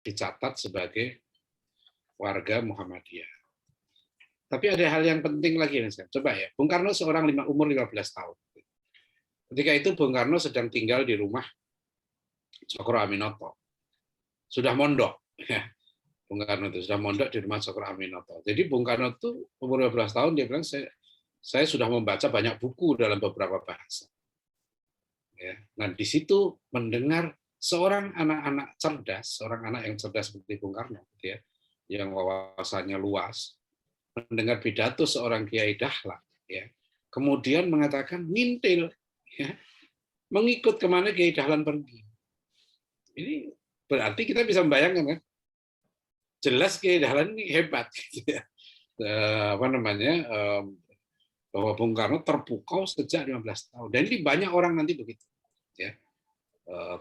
dicatat sebagai warga Muhammadiyah. Tapi ada hal yang penting lagi nih, coba ya. Bung Karno seorang umur 15 tahun. Ketika itu Bung Karno sedang tinggal di rumah Cokro Aminoto. Sudah mondok. Ya. Bung Karno itu sudah mondok di rumah Cokro Aminoto. Jadi Bung Karno itu umur 15 tahun, dia bilang, saya sudah membaca banyak buku dalam beberapa bahasa. Ya. Nah, di situ mendengar seorang anak-anak cerdas, seorang anak yang cerdas seperti Bung Karno, ya, yang wawasannya luas, mendengar pidato seorang Kiai Dahlan, ya, kemudian mengatakan ngintil, ya, mengikut kemana Kiai Dahlan pergi. Ini berarti kita bisa membayangkan, kan? Jelas Kiai Dahlan ini hebat, gitu ya. Apa namanya, bahwa Bung Karno terpukau sejak 15 tahun. Dan ini banyak orang nanti begitu, ya,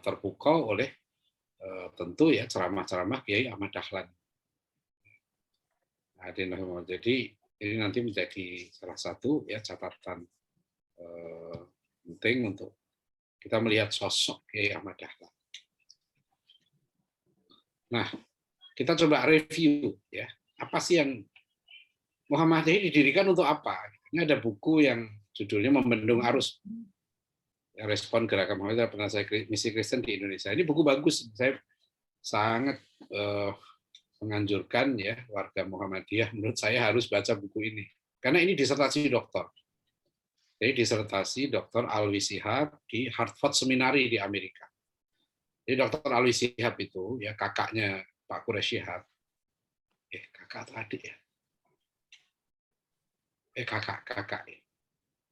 terpukau oleh tentu ya ceramah-ceramah Kiai Ahmad Dahlan. Jadi ini nanti menjadi salah satu ya catatan penting untuk kita melihat sosok Kiai Ahmad Dahlan. Nah, kita coba review ya, apa sih yang Muhammadiyah didirikan untuk apa? Ini ada buku yang judulnya Membendung Arus, ya, respon gerakan Muhammadiyah penasihat misi Kristen di Indonesia. Ini buku bagus, saya sangat menganjurkan ya warga Muhammadiyah, menurut saya harus baca buku ini karena ini disertasi doktor. Jadi disertasi Dr. Alwi Shihab di Hartford Seminary di Amerika. Jadi Dr. Alwi Shihab itu ya kakaknya Pak Quraish Shihab. Kakak atau adik ya? Kakak.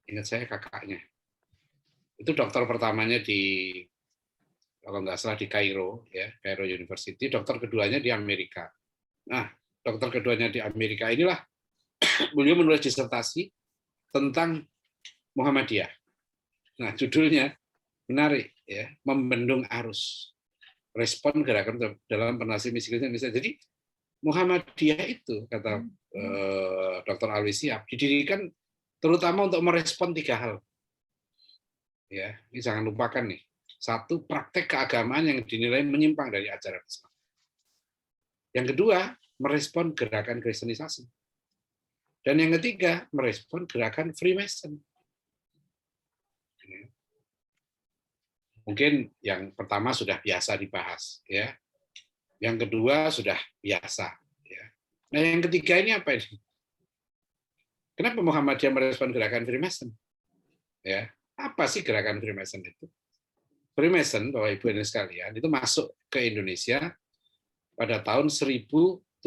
Ingat saya kakaknya. Itu dokter pertamanya di, kalau nggak salah di Kairo, ya, Kairo University. Dokter keduanya di Amerika. Nah, dokter keduanya di Amerika inilah beliau menulis disertasi tentang Muhammadiyah. Nah, judulnya menarik ya, Membendung Arus. Respon gerakan dalam penasihat misi Kristen Indonesia. Jadi Muhammadiyah itu kata Dr. Alwi Shihab didirikan terutama untuk merespon 3 hal. Ya, ini jangan lupakan nih. 1, praktek keagamaan yang dinilai menyimpang dari ajaran Islam. Yang kedua, merespon gerakan kristenisasi. Dan yang ketiga, merespon gerakan Freemason. Mungkin yang pertama sudah biasa dibahas, ya. Yang kedua sudah biasa, ya. Nah, yang ketiga ini apa ini? Kenapa Muhammadiyah merespon gerakan Freemason? Ya, apa sih gerakan Freemason itu? Freemason, Bapak Ibu ini sekalian, itu masuk ke Indonesia pada tahun 1762.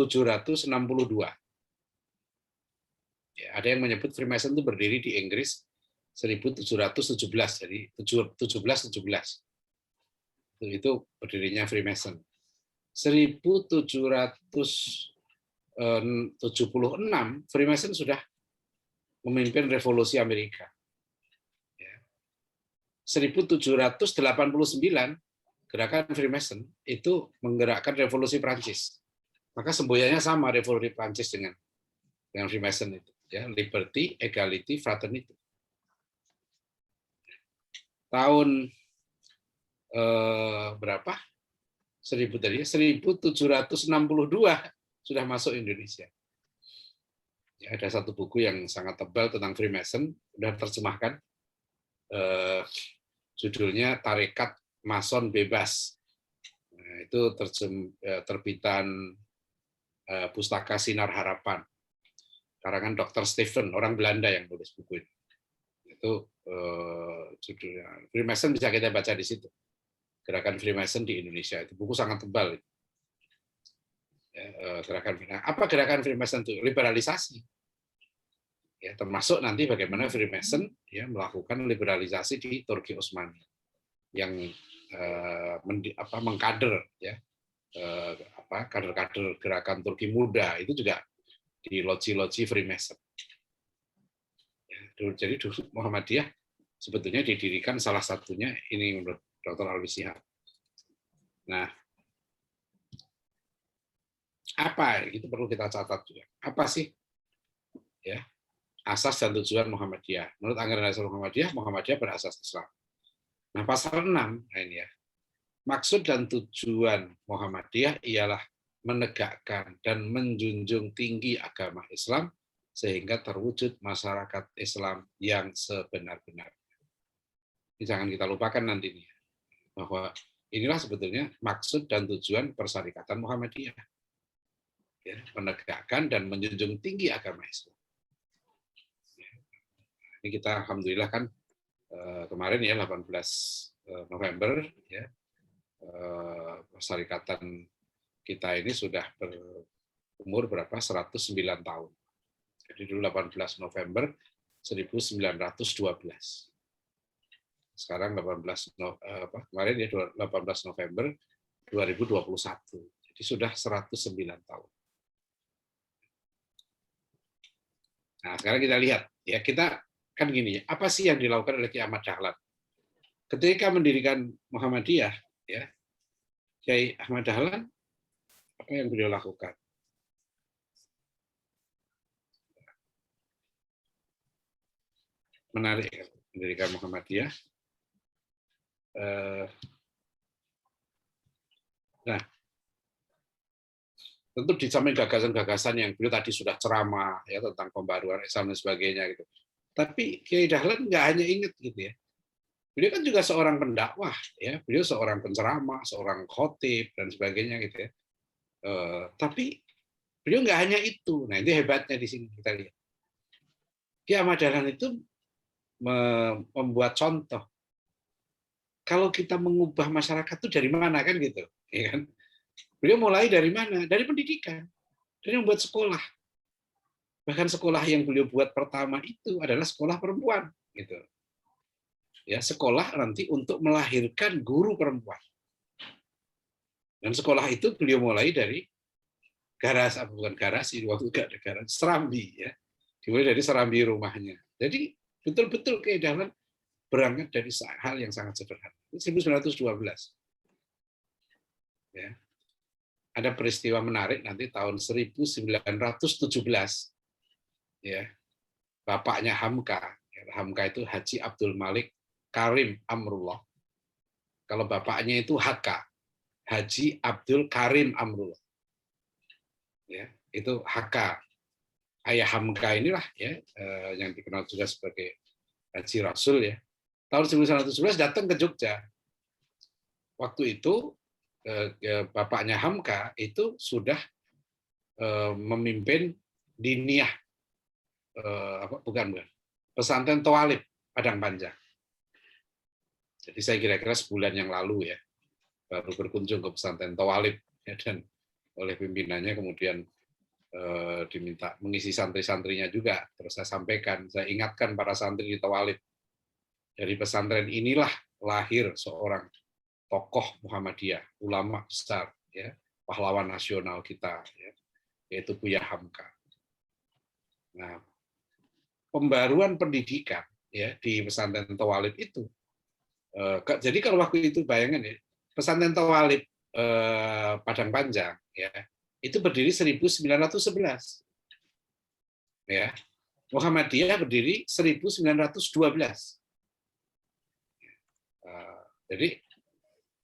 Ya, ada yang menyebut Freemason itu berdiri di Inggris 1717, jadi 1717. Itu berdirinya Freemason. 1776 Freemason sudah memimpin revolusi Amerika. 1789 gerakan Freemason itu menggerakkan revolusi Prancis. Maka semboyannya sama revolusi Prancis dengan Freemason itu, ya, liberty, equality, fraternity. Tahun berapa? 1762 sudah masuk Indonesia. Ya, ada satu buku yang sangat tebal tentang Freemason, sudah terjemahkan. Judulnya Tarekat Mason Bebas. Nah, itu terbitan Pustaka Sinar Harapan. Karangan Dr. Stephen, orang Belanda yang nulis buku ini. Itu judulnya. Freemason bisa kita baca di situ. Gerakan Freemason di Indonesia. Itu buku sangat tebal. Ya, apa gerakan Freemason itu? Liberalisasi. Ya, termasuk nanti bagaimana Freemason ya melakukan liberalisasi di Turki Utsmani yang mengkader ya kader-kader gerakan Turki Muda itu juga di loji-loji Freemason. Ya, jadi dulu Muhammadiyah sebetulnya didirikan salah satunya ini menurut Dr. Alwi Shihab. Nah, apa itu perlu kita catat juga. Apa sih ya asas dan tujuan Muhammadiyah? Menurut anggaran dasar Muhammadiyah berasas Islam. Nah, pasal 6, nah ini ya. Maksud dan tujuan Muhammadiyah ialah menegakkan dan menjunjung tinggi agama Islam sehingga terwujud masyarakat Islam yang sebenar-benarnya. Jangan kita lupakan nantinya bahwa inilah sebetulnya maksud dan tujuan Persyarikatan Muhammadiyah, ya, menegakkan dan menjunjung tinggi agama Islam. Ini kita alhamdulillah kan kemarin ya 18 November ya, Persyarikatan kita ini sudah berumur berapa? 109 tahun. Jadi dulu 18 November 1912. Sekarang kemarin ya 18 November 2021. Jadi sudah 109 tahun. Nah, sekarang kita lihat ya, kita kan gini, apa sih yang dilakukan oleh Kiai Ahmad Dahlan? Ketika mendirikan Muhammadiyah, ya, Kiai Ahmad Dahlan apa yang beliau lakukan? Menarik kan, mendirikan Muhammadiyah. Nah, tentu di samping gagasan-gagasan yang beliau tadi sudah ceramah ya tentang pembaruan Islam dan sebagainya gitu. Tapi Kiai Dahlan nggak hanya ingat gitu ya. Beliau kan juga seorang pendakwah ya, beliau seorang penceramah, seorang khotib dan sebagainya gitu ya. Tapi beliau nggak hanya itu. Nah, itu hebatnya di sini kita lihat. Kiai Ahmad Dahlan itu membuat contoh. Kalau kita mengubah masyarakat itu dari mana kan gitu, ya kan? Beliau mulai dari mana? Dari pendidikan. Dari membuat sekolah. Bahkan sekolah yang beliau buat pertama itu adalah sekolah perempuan, gitu. Ya, sekolah nanti untuk melahirkan guru perempuan. Dan sekolah itu beliau mulai dari garasi, bukan garasi, waktu itu garasi, serambi ya. Dimulai dari serambi rumahnya. Jadi betul-betul Kiai Dahlan berangkat dari hal yang sangat sederhana. 1912. Ya. Ada peristiwa menarik nanti tahun 1917. Ya. Bapaknya Hamka. Hamka itu Haji Abdul Malik Karim Amrullah. Kalau bapaknya itu HK, Haji Abdul Karim Amrullah. Ya, itu HK. Ayah Hamka inilah ya yang dikenal juga sebagai Haji Rasul ya. Tahun 1917 datang ke Jogja. Waktu itu bapaknya Hamka itu sudah memimpin diniyah bukan pesantren Tawalib Padang Panjang. Jadi saya kira-kira sebulan yang lalu ya baru berkunjung ke pesantren Tawalib ya, dan oleh pimpinannya kemudian diminta mengisi santri-santrinya juga. Terus saya sampaikan, saya ingatkan para santri di Tawalib, dari pesantren inilah lahir seorang tokoh Muhammadiyah, ulama besar, ya, pahlawan nasional kita, ya, yaitu Buya Hamka. Nah, pembaruan pendidikan ya di pesantren Tawalib itu, jadi kalau waktu itu bayangan ya, pesantren Tawalib Padang Panjang, ya, itu berdiri 1911. Ya. Muhammadiyah berdiri 1912. Jadi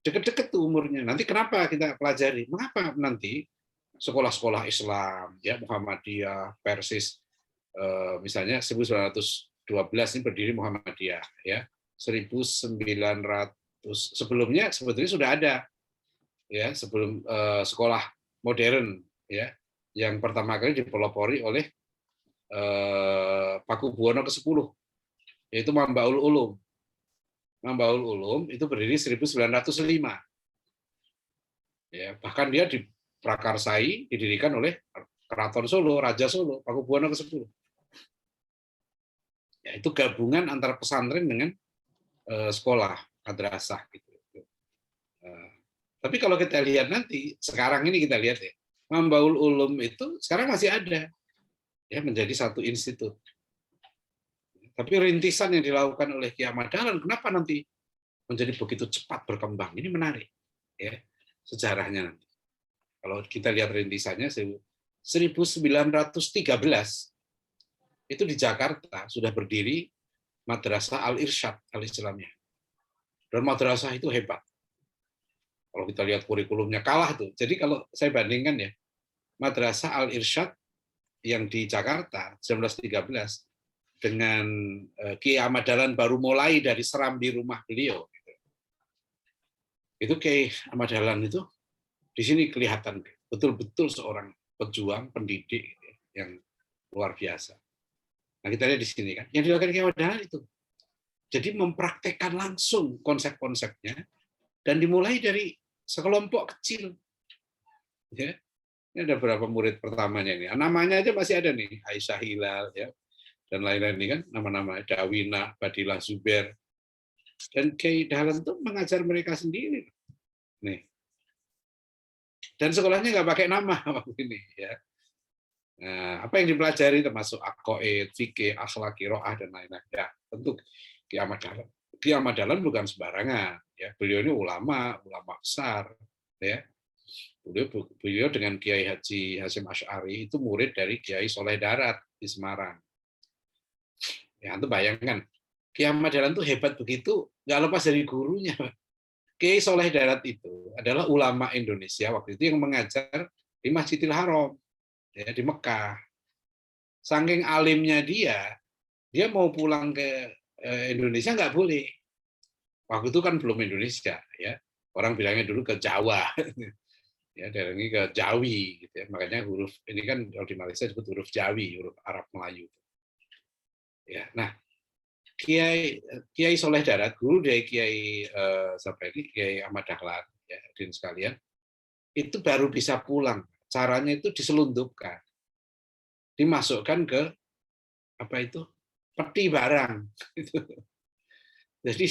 dekat-dekat tuh umurnya. Nanti kenapa kita pelajari? Mengapa nanti sekolah-sekolah Islam, ya Muhammadiyah, Persis, misalnya 1912 ini berdiri Muhammadiyah, ya 1900 sebelumnya sebetulnya sudah ada, ya sebelum sekolah modern, ya yang pertama kali dipelopori oleh Pakubuwono ke-10, yaitu Mambaul Ulum. Mambaul Ulum itu berdiri 1905. Ya, bahkan dia diprakarsai, didirikan oleh Keraton Solo, Raja Solo, Pakubuwono ke-10. Ya, itu gabungan antara pesantren dengan sekolah, madrasah gitu. Tapi kalau kita lihat nanti, sekarang ini kita lihat ya, Mambaul Ulum itu sekarang masih ada, ya menjadi satu institut. Tapi rintisan yang dilakukan oleh Kiai Ahmad Dahlan, kenapa nanti menjadi begitu cepat berkembang? Ini menarik, ya sejarahnya nanti. Kalau kita lihat rintisannya, 1913 itu di Jakarta sudah berdiri Madrasah Al-Irsyad Al-Islamiyah. Dan madrasah itu hebat. Kalau kita lihat kurikulumnya kalah tuh. Jadi kalau saya bandingkan ya, Madrasah Al-Irsyad yang di Jakarta 1913 dengan Kiai Ahmad Dahlan baru mulai dari seram di rumah beliau. Itu Kiai Ahmad Dahlan itu di sini kelihatan betul-betul seorang pejuang, pendidik yang luar biasa. Nah kita lihat di sini kan, yang dilakukan Kiai Ahmad Dahlan itu. Jadi mempraktekkan langsung konsep-konsepnya dan dimulai dari sekelompok kecil. Ya. Ini ada berapa murid pertamanya ini. Namanya aja masih ada nih, Aisyah Hilal ya, dan lain-lain ini kan nama-nama Dawina, Badilah Zubair. Dan Kiai Dahlan itu mengajar mereka sendiri. Nih. Dan sekolahnya nggak pakai nama waktu ini ya. Nah, apa yang dipelajari termasuk aqaid, fikih, akhlak, qiraah dan lain-lain. Ya, tentu Kiai Ahmad Dahlan. Kiai Ahmad Dahlan bukan sembarangan ya. Beliau ini ulama besar ya. Beliau dengan Kiai Haji Hasyim Asy'ari itu murid dari Kiai Soleh Darat di Semarang. Ya, itu bayangkan. Kiai Ahmad Dahlan itu hebat begitu, nggak lepas dari gurunya. Kiai Soleh Darat itu adalah ulama Indonesia waktu itu yang mengajar di Masjidil Haram ya, di Mekah. Saking alimnya dia mau pulang ke Indonesia nggak boleh. Waktu itu kan belum Indonesia ya. Orang bilangnya dulu ke Jawa. Ya, dari ini ke Jawi gitu ya. Makanya huruf ini kan kalau di Malaysia disebut huruf Jawi, huruf Arab Melayu. Ya, nah Kiai Soleh Darat, guru dari Kiai Kiai Ahmad Dahlan, ya, hadirin sekalian, itu baru bisa pulang. Caranya itu diselundupkan, dimasukkan ke apa itu peti barang. Jadi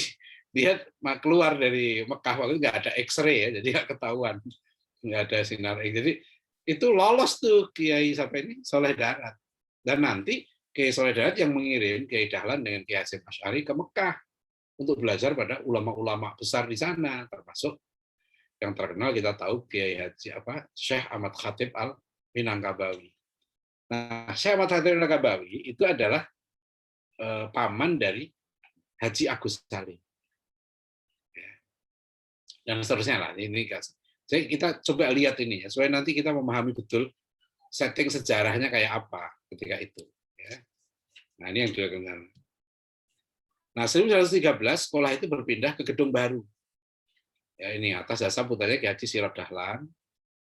dia keluar dari Mekah waktu itu nggak ada X-ray ya, jadi nggak ketahuan, nggak ada sinar X. Jadi itu lolos tuh Kiai Soleh Darat, dan nanti Kiai Soleh Darat yang mengirim Kiai Dahlan dengan Kiai Hasyim Asy'ari ke Mekah untuk belajar pada ulama-ulama besar di sana, termasuk yang terkenal kita tahu Kiai Haji Syekh Ahmad Khatib Al Minangkabawi. Nah, Syekh Ahmad Khatib Al Minangkabawi itu adalah paman dari Haji Agus Salim. Dan seterusnya lah. Ini jadi kita coba lihat ini ya, supaya nanti kita memahami betul setting sejarahnya kayak apa ketika itu. Ya. Nah ini yang dilakukan. Nah 1913 sekolah itu berpindah ke gedung baru. Ya ini atas dasar putranya Ki Haji Sirot Dahlan.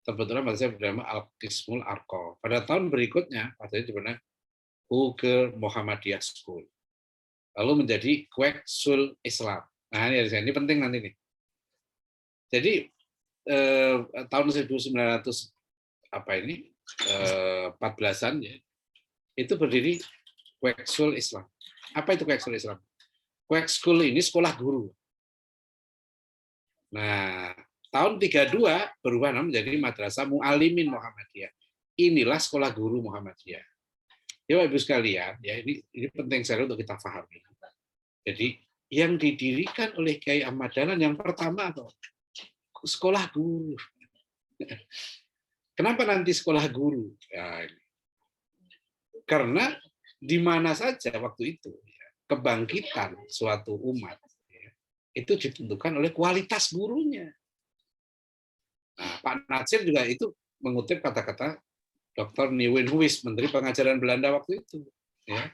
Kebetulan madrasah bernama Al-Qismul Arqa. Pada tahun berikutnya madrasah itu bernama Uger Muhammadiyah School. Lalu menjadi Queksul Islam. Nah ini penting nanti nih. Jadi tahun 1900 14-an ya, itu berdiri Queksul Islam. Apa itu Queksul Islam? Queksul ini sekolah guru. Nah, tahun 32 berubah nama menjadi Madrasah Mu'allimin Muhammadiyah. Inilah sekolah guru Muhammadiyah. Ya Bapak Ibu sekalian, ya ini penting sekali untuk kita pahami. Jadi yang didirikan oleh Kiai Ahmad Dahlan yang pertama sekolah guru. Kenapa nanti sekolah guru? Ya, karena di mana saja waktu itu kebangkitan suatu umat itu ditentukan oleh kualitas gurunya. Nah, Pak Natsir juga itu mengutip kata-kata Dr. Nieuwenhuis, Menteri Pengajaran Belanda waktu itu, ya,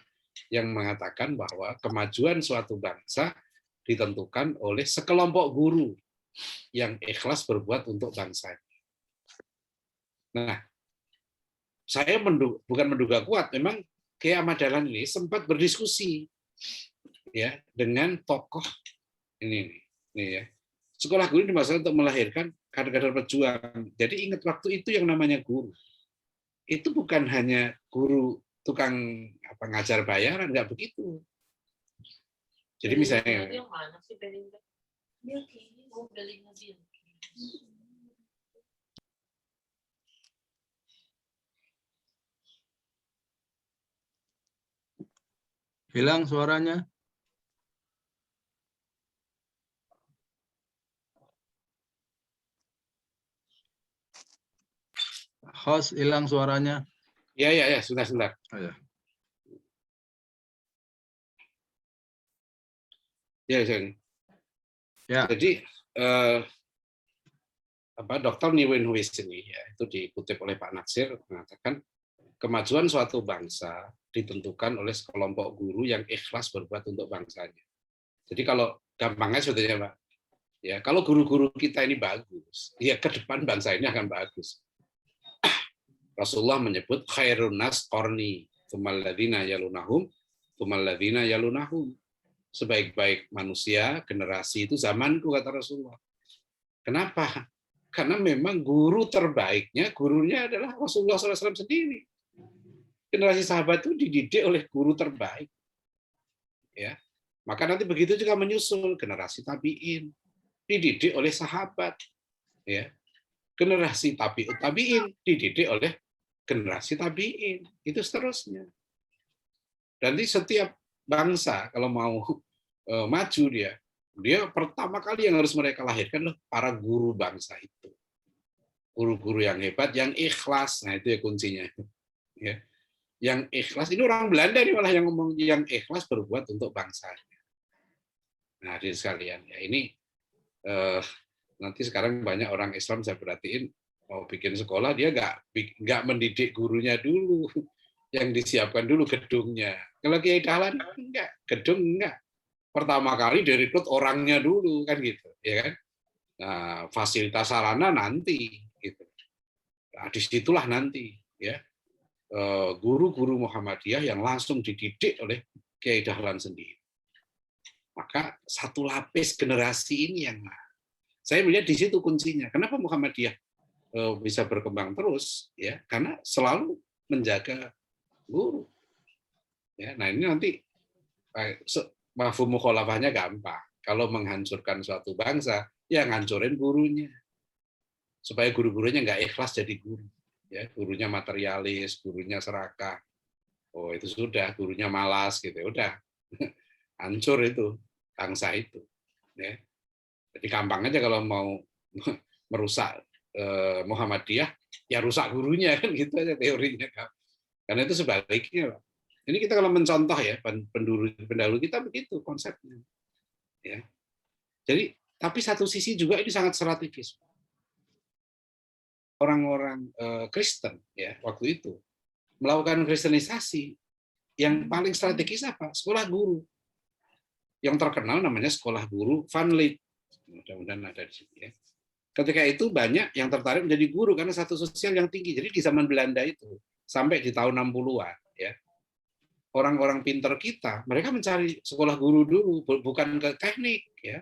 yang mengatakan bahwa kemajuan suatu bangsa ditentukan oleh sekelompok guru yang ikhlas berbuat untuk bangsa. Nah, saya bukan menduga kuat, memang Kiai Ahmad Dahlan ini sempat berdiskusi ya dengan tokoh ini ya. Sekolah guru dimaksudkan untuk melahirkan kader-kader pejuang. Jadi ingat waktu itu yang namanya guru. Itu bukan hanya guru tukang ngajar bayaran, nggak begitu. Jadi misalnya hilang suaranya. Host hilang suaranya. Ya, sebentar. Oh, ya. Ya. Jadi Dr. Nieuwenhuis ini, ya, itu dikutip oleh Pak Natsir, mengatakan kemajuan suatu bangsa ditentukan oleh sekelompok guru yang ikhlas berbuat untuk bangsanya. Jadi kalau gampangnya sebetulnya, Pak, ya kalau guru-guru kita ini bagus, ya ke depan bangsa ini akan bagus. Rasulullah menyebut khairun nas qarni, tsummal ladzina yalunahum, tsummal ladzina yalunahum. Sebaik-baik manusia, generasi itu zamanku, kata Rasulullah. Kenapa? Karena memang guru terbaiknya, gurunya adalah Rasulullah SAW sendiri. Generasi sahabat itu dididik oleh guru terbaik. Ya, maka nanti begitu juga menyusul generasi tabiin, dididik oleh sahabat. Ya, generasi tabiut tabiin dididik oleh generasi tabiin. Itu seterusnya. Dan setiap bangsa kalau mau maju dia pertama kali yang harus mereka lahirkan adalah para guru bangsa itu. Guru-guru yang hebat, yang ikhlas. Nah, itu ya kuncinya. Ya. Yang ikhlas, ini orang Belanda nih malah yang ngomong, yang ikhlas berbuat untuk bangsanya. Nah, hadirin sekalian, ya ini nanti sekarang banyak orang Islam saya perhatiin mau bikin sekolah, dia nggak mendidik gurunya dulu, yang disiapkan dulu gedungnya. Kalau Kiai Dahlan enggak, gedung enggak. Pertama kali direkrut orangnya dulu kan gitu, ya kan? Nah, fasilitas sarana nanti gitu. Nah, disitulah nanti ya guru-guru Muhammadiyah yang langsung dididik oleh Kiai Dahlan sendiri. Maka satu lapis generasi ini yang saya melihat di situ kuncinya. Kenapa Muhammadiyah bisa berkembang terus? Ya, karena selalu menjaga guru. Ya, nah ini nanti mafhum mukhalafahnya gampang. Kalau menghancurkan suatu bangsa, ya ngancurin gurunya. Supaya guru-gurunya nggak ikhlas jadi guru. Ya, gurunya materialis, gurunya serakah. Oh, itu sudah, gurunya malas gitu. Udah. Hancur itu bangsa itu. Ya. Jadi gampang aja kalau mau merusak Muhammadiyah, ya rusak gurunya kan gitu aja teorinya. Karena itu sebaliknya. Ini kita kalau mencontoh ya, pendahulu kita begitu konsepnya. Ya. Jadi, tapi satu sisi juga ini sangat strategis. Orang-orang Kristen ya waktu itu melakukan kristenisasi, yang paling strategis apa? Sekolah guru. Yang terkenal namanya sekolah guru Van Lith. Mudah-mudahan ada di sini ya. Ketika itu banyak yang tertarik menjadi guru karena status sosial yang tinggi. Jadi di zaman Belanda itu sampai di tahun 60-an ya. Orang-orang pinter kita, mereka mencari sekolah guru dulu, bukan ke teknik ya.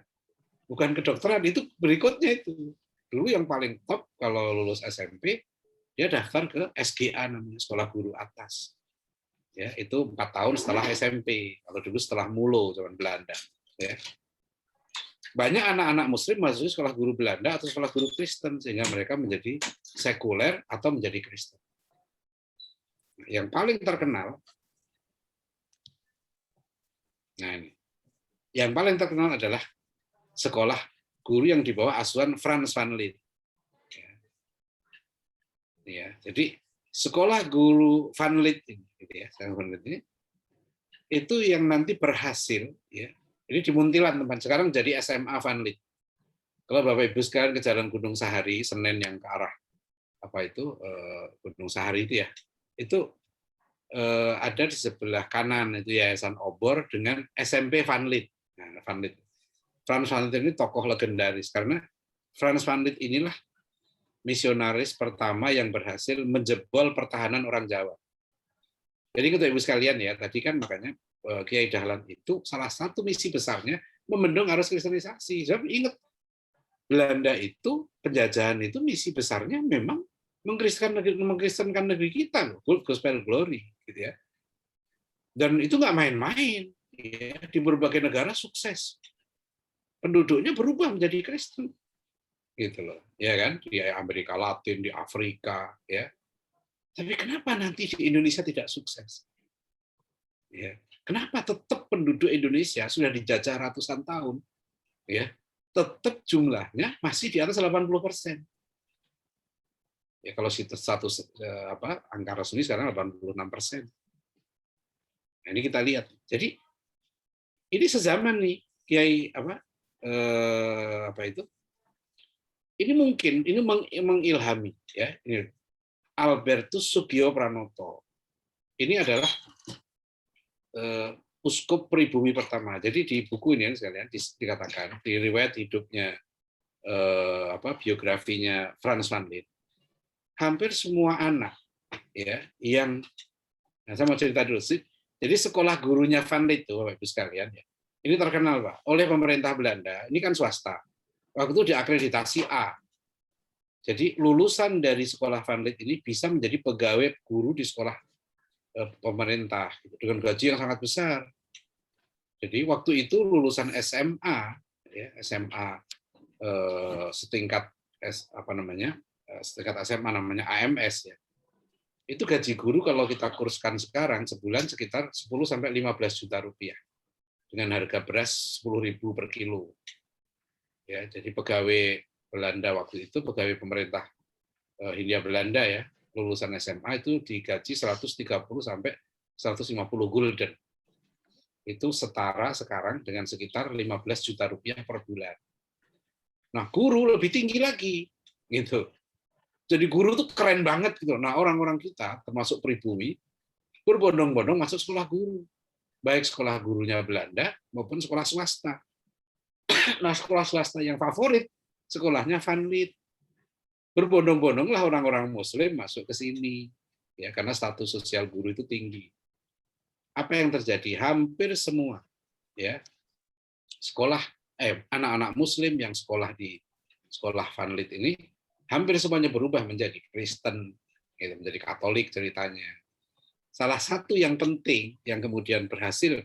Bukan ke kedokteran, itu berikutnya itu. Dulu yang paling top kalau lulus SMP, dia daftar ke SGA namanya, sekolah guru atas. Ya, itu 4 tahun setelah SMP. Kalau dulu setelah Mulo zaman Belanda. Ya. Banyak anak-anak Muslim masuk sekolah guru Belanda atau sekolah guru Kristen sehingga mereka menjadi sekuler atau menjadi Kristen. Yang paling terkenal, nah ini, yang paling terkenal adalah sekolah guru yang di bawah asuhan Frans van Lith. Ya, jadi sekolah guru Van Lith ini, gitu ya, itu yang nanti berhasil, ya. Ini di Muntilan tempat sekarang jadi SMA Van Lith. Kalau Bapak Ibu sekalian ke Jalan Gunung Sahari, Senen yang ke arah apa itu Gunung Sahari itu ya, itu ada di sebelah kanan itu Yayasan Obor dengan SMP Van Lith. Nah, Van Lith. Frans van Lith ini tokoh legendaris karena Frans van Lith inilah misionaris pertama yang berhasil menjebol pertahanan orang Jawa. Jadi untuk Ibu sekalian ya, tadi kan makanya Kiai Dahlan itu salah satu misi besarnya membendung arus kristenisasi. Sebab ingat, Belanda itu, penjajahan itu misi besarnya memang mengkristenkan negeri kita loh, gospel glory gitu ya. Dan itu nggak main-main, ya. Di berbagai negara sukses. Penduduknya berubah menjadi Kristen. Gitu loh, ya kan, di Amerika Latin, di Afrika, ya. Tapi kenapa nanti di Indonesia tidak sukses? Ya, kenapa tetap penduduk Indonesia sudah dijajah ratusan tahun, ya, tetap jumlahnya masih di atas 80%. Ya, kalau status angka resmi sekarang 86%. Nah, ini kita lihat. Jadi ini sezaman nih Kiai Ini mungkin ini mengilhami ya. Ini Albertus Sugio Pranoto. Ini adalah uskup pribumi pertama. Jadi di buku ini sekalian dikatakan di riwayat hidupnya biografinya Frans van Lith, hampir semua anak ya yang saya mau cerita dulu sih. Jadi sekolah gurunya Van Lith itu Bapak Ibu sekalian ya. Ini terkenal Pak oleh pemerintah Belanda. Ini kan swasta. Waktu itu diakreditasi A. Jadi lulusan dari sekolah Van Lith ini bisa menjadi pegawai guru di sekolah pemerintah dengan gaji yang sangat besar. Jadi waktu itu lulusan SMA, ya, SMA setingkat setingkat SMA namanya AMS ya. Itu gaji guru kalau kita kurskan sekarang sebulan sekitar 10 sampai 15 juta rupiah dengan harga beras 10.000 per kilo. Ya, jadi pegawai Belanda waktu itu, pegawai pemerintah Hindia Belanda ya, lulusan SMA itu digaji 130 sampai 150 gulden. Itu setara sekarang dengan sekitar 15 juta rupiah per bulan. Nah, guru lebih tinggi lagi, gitu. Jadi guru tuh keren banget gitu. Nah, orang-orang kita termasuk pribumi berbondong-bondong masuk sekolah guru, baik sekolah gurunya Belanda maupun sekolah swasta. Nah, sekolah swasta yang favorit sekolahnya Van Lith. Berbondong-bondonglah orang-orang Muslim masuk ke sini, ya karena status sosial guru itu tinggi. Apa yang terjadi? Hampir semua, ya sekolah anak-anak Muslim yang sekolah di sekolah Van Lith ini hampir semuanya berubah menjadi Kristen, gitu, menjadi Katolik ceritanya. Salah satu yang penting yang kemudian berhasil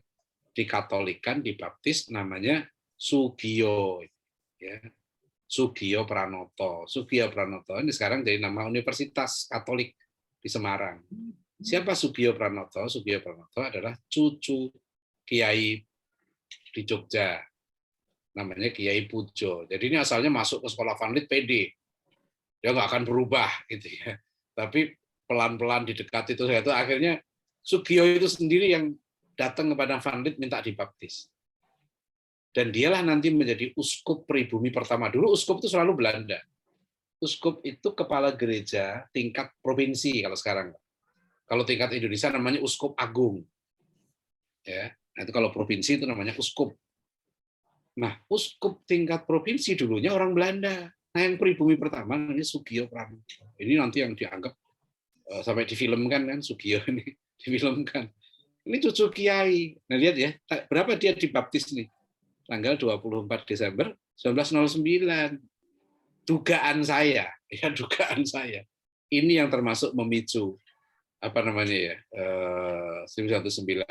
dikatolikan, dibaptis namanya Sugio, ya. Sugio Pranoto. Sugio Pranoto ini sekarang jadi nama Universitas Katolik di Semarang. Siapa Sugio Pranoto? Sugio Pranoto adalah cucu Kiai di Jogja. Namanya Kiai Pujo. Jadi ini asalnya masuk ke sekolah Van Lith PD. Dia nggak akan berubah gitu ya. Tapi pelan-pelan didekati itu akhirnya Sugio itu sendiri yang datang kepada Van Lith minta dibaptis. Dan dialah nanti menjadi uskup pribumi pertama. Dulu uskup itu selalu Belanda. Uskup itu kepala gereja tingkat provinsi kalau sekarang. Kalau tingkat Indonesia namanya uskup agung. Ya, nah itu kalau provinsi itu namanya uskup. Nah, uskup tingkat provinsi dulunya orang Belanda. Nah, yang pribumi pertama ini Sugio Pranoto. Ini nanti yang dianggap sampai difilmkan kan Sugio ini difilmkan. Ini cucu kiai. Nah, lihat ya, berapa dia dibaptis nih? Tanggal 24 Desember 1909. Dugaan saya, ya dugaan saya. Ini yang termasuk memicu apa namanya ya 1909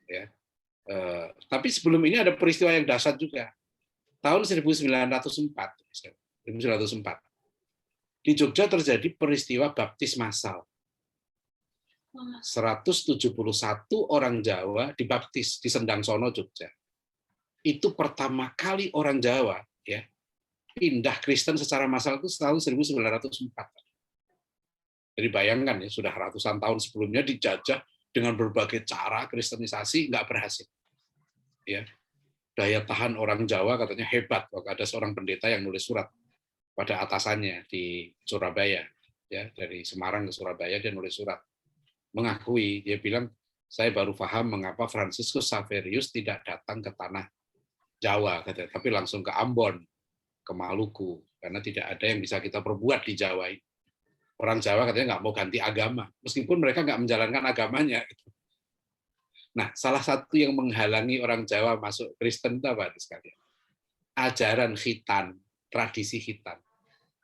ya. Tapi sebelum ini ada peristiwa yang dahsyat juga. Tahun 1904 di Jogja terjadi peristiwa baptis massal. 171 orang Jawa dibaptis di Sendangsono, Jogja. Itu pertama kali orang Jawa ya pindah Kristen secara massal itu tahun 1904. Jadi bayangkan ya sudah ratusan tahun sebelumnya dijajah dengan berbagai cara kristenisasi nggak berhasil. Ya. Daya tahan orang Jawa katanya hebat. Waktu ada seorang pendeta yang nulis surat pada atasannya di Surabaya, ya dari Semarang ke Surabaya dia nulis surat mengakui, dia bilang saya baru paham mengapa Franciscus Xaverius tidak datang ke tanah Jawa, katanya, tapi langsung ke Ambon, ke Maluku, karena tidak ada yang bisa kita perbuat di Jawa. Orang Jawa katanya nggak mau ganti agama, meskipun mereka nggak menjalankan agamanya. Nah, salah satu yang menghalangi orang Jawa masuk Kristen itu apa sekalian? Ajaran khitan, tradisi khitan.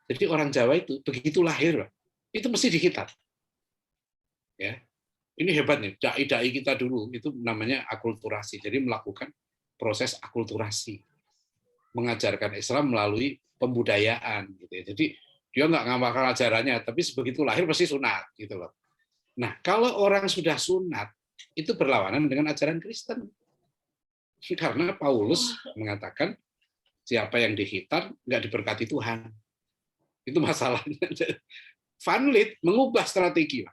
Jadi orang Jawa itu begitu lahir, itu mesti dikhitan. Ya, ini hebat nih. Dai-dai kita dulu itu namanya akulturasi. Jadi melakukan proses akulturasi, mengajarkan Islam melalui pembudayaan. Gitu ya. Jadi dia nggak ngamalkan ajarannya, tapi begitu lahir pasti sunat. Gitu loh. Nah, kalau orang sudah sunat, itu berlawanan dengan ajaran Kristen. Karena Paulus mengatakan, siapa yang dikhitan nggak diberkati Tuhan. Itu masalahnya. Van Lith mengubah strategi.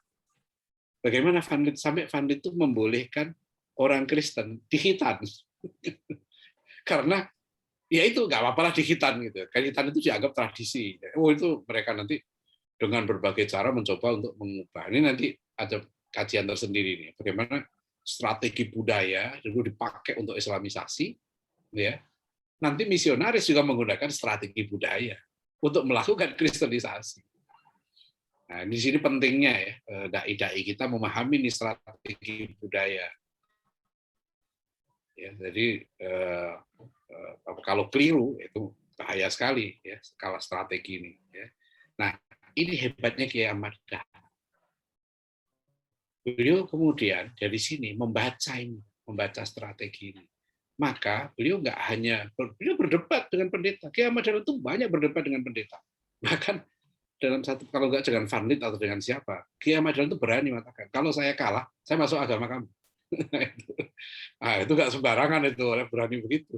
Bagaimana Van Lith? Sampai Van Lith itu membolehkan orang Kristen dikhitan. Karena ya itu nggak apa-apa lah di Khitan gitu. Kan Khitan itu dianggap tradisi. Oh itu mereka nanti dengan berbagai cara mencoba untuk mengubah. Ini nanti ada kajian tersendiri nih. Bagaimana strategi budaya dulu dipakai untuk Islamisasi, ya. Nanti misionaris juga menggunakan strategi budaya untuk melakukan kristenisasi. Nah, di sini pentingnya ya dai-dai kita memahami nih strategi budaya. Ya, jadi kalau keliru itu bahaya sekali ya skala strategi ini. Ya. Nah, ini hebatnya Kiai Ahmad Dahlan. Beliau kemudian dari sini membaca strategi ini. Maka beliau nggak hanya beliau berdebat dengan pendeta. Kiai Ahmad Dahlan itu banyak berdebat dengan pendeta. Bahkan dalam satu kalau nggak dengan Vanlit atau dengan siapa, Kiai Ahmad Dahlan itu berani mengatakan, kalau saya kalah, saya masuk agama kamu. Nah, itu nggak sembarangan itu orang berani begitu.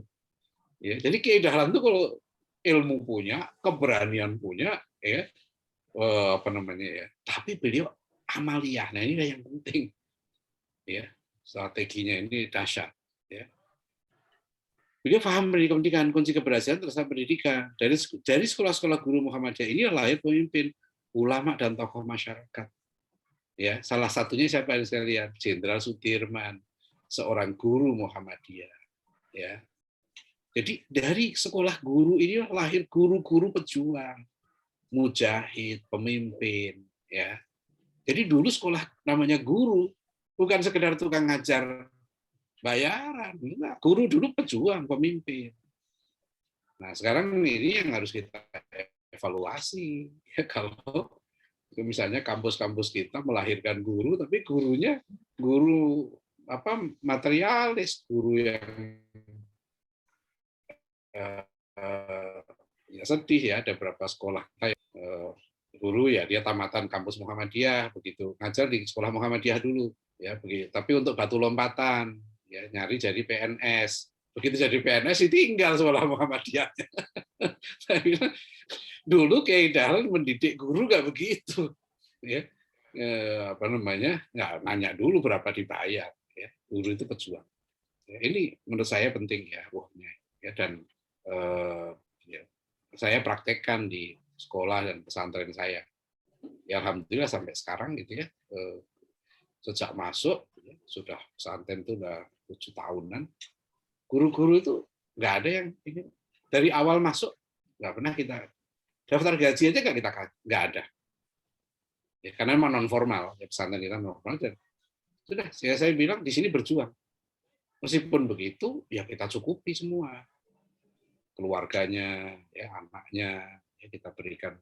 Ya, jadi Kiai Dahlan itu kalau ilmu punya, keberanian punya, ya apa namanya ya. Tapi beliau amaliyah. Nah ini yang penting. Ya, strateginya ini dahsyat. Ya. Beliau paham pendidikan, kunci keberhasilan terhadap pendidikan. Dari sekolah-sekolah guru Muhammadiyah ini lahir pemimpin, ulama dan tokoh masyarakat. Ya, salah satunya siapa yang saya lihat? Jenderal Sudirman, seorang guru Muhammadiyah. Ya. Jadi dari sekolah guru ini lahir guru-guru pejuang, mujahid, pemimpin. Ya. Jadi dulu sekolah namanya guru, bukan sekedar tukang ngajar bayaran. Enggak. Guru dulu pejuang, pemimpin. Nah sekarang ini yang harus kita evaluasi. Ya, kalau misalnya kampus-kampus kita melahirkan guru, tapi gurunya guru materialis, guru yang ya sedih ya, ada beberapa sekolah guru ya dia tamatan kampus Muhammadiyah begitu, ngajar di sekolah Muhammadiyah dulu ya begitu, tapi untuk batu lompatan ya nyari jadi PNS, begitu jadi PNS ditinggal sekolah Muhammadiyah. Saya bilang dulu Kiai Dahlan mendidik guru nggak begitu ya, apa namanya, nggak nanya dulu berapa dibayar ya, guru itu pejuang ya, ini menurut saya penting ya ruhnya ya, dan ya, saya praktekkan di sekolah dan pesantren saya. Ya alhamdulillah sampai sekarang gitu ya. Sejak masuk ya, sudah pesantren itu udah 7 tahunan. Guru-guru itu nggak ada yang ini dari awal masuk nggak pernah kita daftar gaji aja nggak ada. Ya, karena memang non formal, ya, pesantren kita non formal dan sudah saya bilang di sini berjuang. Meskipun begitu ya kita cukupi semua. Keluarganya, ya anaknya, ya kita berikan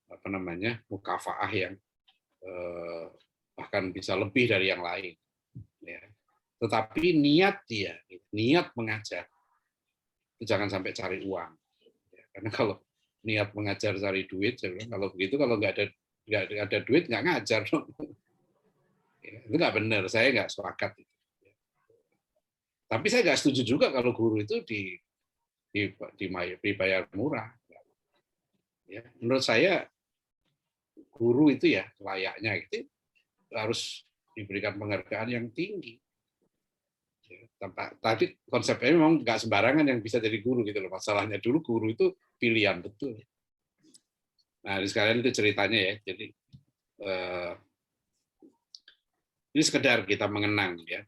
apa namanya mukafaah yang bahkan bisa lebih dari yang lain. Ya. Tetapi niat dia, niat mengajar, itu jangan sampai cari uang. Ya. Karena kalau niat mengajar cari duit, saya bilang, kalau begitu kalau nggak ada duit nggak ngajar. Ya, itu nggak benar, saya nggak sepakat. Ya. Tapi saya nggak setuju juga kalau guru itu dibayar murah. Ya, menurut saya guru itu ya layaknya itu harus diberikan penghargaan yang tinggi. Ya, tadi konsepnya memang nggak sembarangan yang bisa jadi guru gitu loh. Masalahnya dulu guru itu pilihan betul. Nah, sekalian itu ceritanya ya. Jadi ini sekedar kita mengenang ya.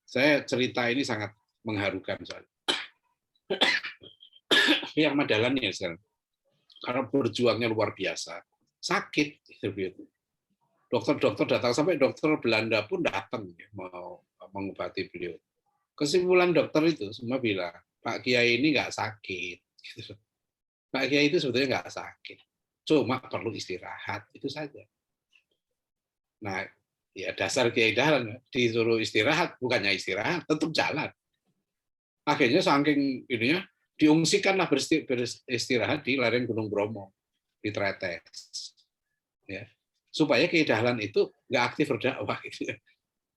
Saya cerita ini sangat mengharukan soalnya. Yang Ahmad Dahlan ya sekarang. Karena berjuangnya luar biasa, sakit. Dokter-dokter datang, sampai dokter Belanda pun datang ya, mau mengobati beliau. Kesimpulan dokter itu semua bilang, Pak Kiai ini nggak sakit. Pak Kiai itu sebetulnya nggak sakit, cuma perlu istirahat, itu saja. Nah, ya dasar Kiai Dahlan disuruh istirahat, bukannya istirahat, tetap jalan. Akhirnya saking ininya, diungsikanlah beristirahat di lereng Gunung Bromo, di Tretes. Ya. Supaya Kiai Dahlan itu nggak aktif berdakwah gitu ya.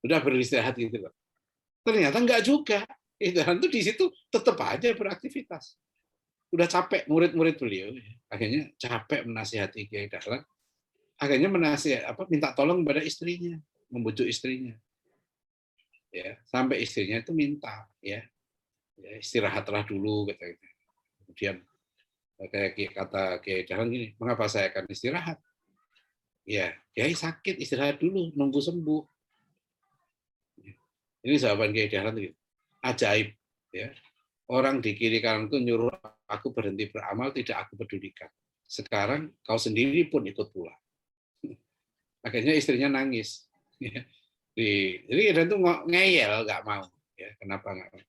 Udah beristirahat gitu loh. Ternyata nggak juga. Kiai Dahlan itu di situ tetap aja beraktivitas. Udah capek murid-murid beliau, ya. Akhirnya capek menasihati Kiai Dahlan. Akhirnya minta tolong kepada istrinya, membujuk istrinya. Ya, sampai istrinya itu minta ya istirahatlah dulu gitu. Kemudian kayak kata Kiai Dahlan gini, mengapa saya akan istirahat? Ya, Kiai sakit, istirahat dulu, nunggu sembuh. Ini jawaban Kiai Dahlan gitu. Ajaib, ya. Orang di kiri kanan itu nyuruh aku berhenti beramal, tidak aku pedulikan. Sekarang kau sendiri pun ikut pulang. Akhirnya istrinya nangis. Jadi Kiai Dahlan itu ngeyel, nggak mau. Ya, kenapa nggak mau?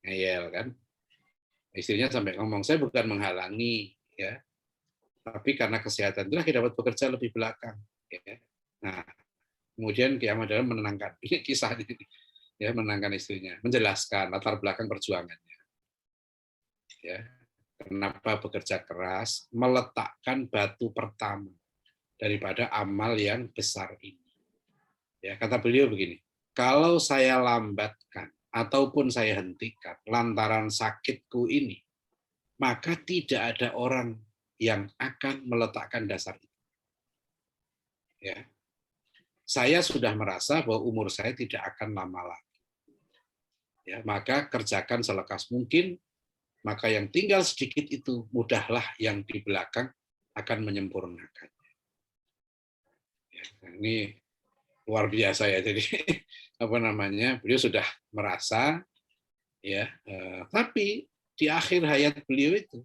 Ngeyel kan? Istrinya sampai ngomong, saya bukan menghalangi, ya, tapi karena kesehatan itulah kita dapat bekerja lebih belakang. Ya. Nah, kemudian Kiai Ahmad Dahlan menenangkan ini kisah ini, ya, menenangkan istrinya, menjelaskan latar belakang perjuangannya. Ya, kenapa bekerja keras, meletakkan batu pertama daripada amal yang besar ini. Ya, kata beliau begini, kalau saya lambatkan ataupun saya hentikan lantaran sakitku ini, maka tidak ada orang yang akan meletakkan dasar itu. Ya. Saya sudah merasa bahwa umur saya tidak akan lama lagi. Ya, maka kerjakan selekas mungkin, maka yang tinggal sedikit itu mudahlah yang di belakang akan menyempurnakannya. Ya, ini luar biasa ya. Jadi apa namanya? Beliau sudah merasa, ya, tapi di akhir hayat beliau itu,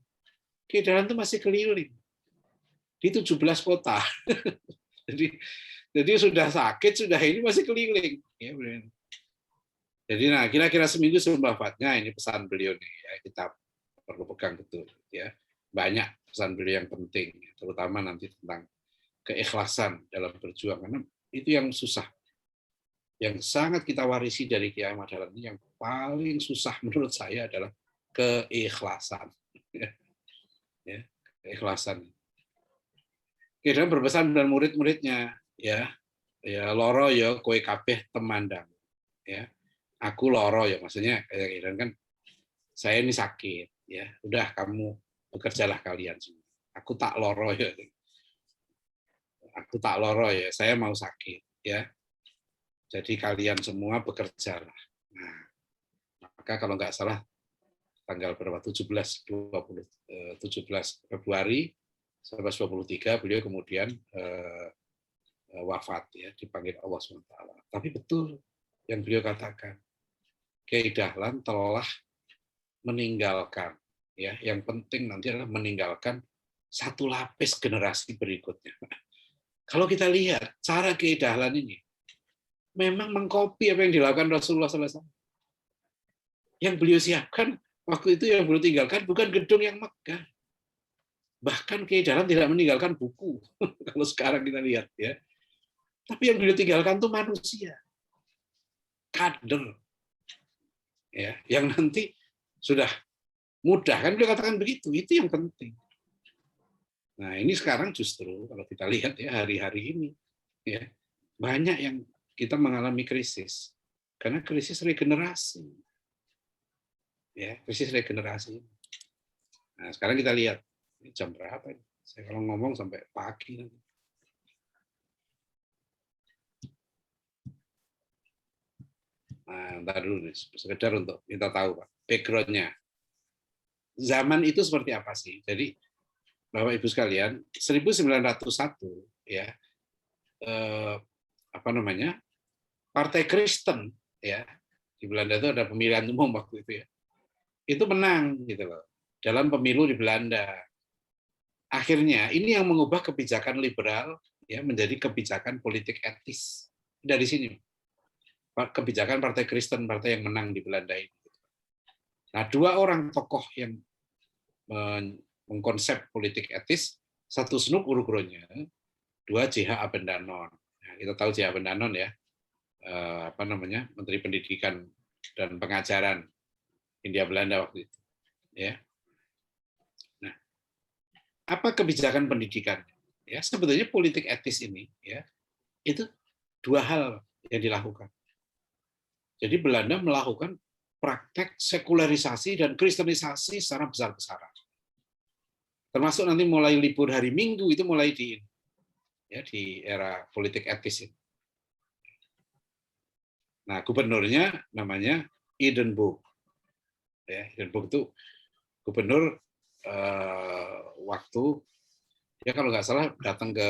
Kiai Dahlan itu masih keliling di 17 kota. jadi sudah sakit, sudah ini masih keliling. Ya, jadi nah kira-kira seminggu sebelum wafatnya ini pesan beliau nih, ya, kita perlu pegang betul. Ya, banyak pesan beliau yang penting, terutama nanti tentang keikhlasan dalam berjuang, karena itu yang susah, yang sangat kita warisi dari Kiai Ahmad Dahlan ini, yang paling susah menurut saya adalah keikhlasan. Ya, keikhlasan. Kita berpesan dan murid-muridnya, ya, ya loro ya kowe kabeh temandang, ya, aku loro ya, maksudnya kayak kan saya ini sakit, ya, udah kamu bekerjalah kalian semua, aku tak loro ya, saya mau sakit, ya, jadi kalian semua bekerjalah. Nah, maka kalau nggak salah tanggal berapa, 17 Februari 1923 beliau kemudian wafat, ya, dipanggil Allah SWT. Tapi betul yang beliau katakan, Kiai Dahlan telah meninggalkan, ya, yang penting nanti adalah meninggalkan satu lapis generasi berikutnya. Kalau kita lihat cara Kiai Dahlan ini memang mengkopi apa yang dilakukan Rasulullah SAW. Yang beliau siapkan waktu itu, yang beliau tinggalkan bukan gedung yang megah. Bahkan Kiai Dahlan tidak meninggalkan buku. Kalau sekarang kita lihat, ya. Tapi yang beliau tinggalkan itu manusia, kader, ya, yang nanti sudah mudah, kan beliau katakan begitu. Itu yang penting. Nah, ini sekarang justru kalau kita lihat, ya, hari-hari ini, ya, banyak yang kita mengalami krisis karena krisis regenerasi. Ya, krisis regenerasi. Nah, sekarang kita lihat ini jam berapa ini? Saya kalau ngomong sampai pagi nanti. Nah, ntar dulu nih, sekedar untuk kita tahu, Pak, background-nya. Zaman itu seperti apa sih? Jadi, Bapak Ibu sekalian, 1901, ya, apa namanya, Partai Kristen, ya, di Belanda itu ada pemilihan umum waktu itu, ya, itu menang gitu loh dalam pemilu di Belanda. Akhirnya ini yang mengubah kebijakan liberal, ya, menjadi kebijakan politik etis. Dari sini kebijakan Partai Kristen, partai yang menang di Belanda ini. Nah, dua orang tokoh yang mengkonsep politik etis, satu Snoek Oerogroenje, dua J.H. Abendanon. Nah, kita tahu J.H. Abendanon, ya, apa namanya, Menteri Pendidikan dan Pengajaran Hindia Belanda waktu itu. Ya. Nah, apa kebijakan pendidikan? Ya, sebetulnya politik etis ini, ya, itu dua hal yang dilakukan. Jadi Belanda melakukan praktek sekularisasi dan kristenisasi secara besar-besaran. Termasuk nanti mulai libur hari Minggu itu mulai di era politik etis ini. Nah, gubernurnya namanya Edinburgh. Ya, Edinburgh itu gubernur waktu ya kalau nggak salah datang ke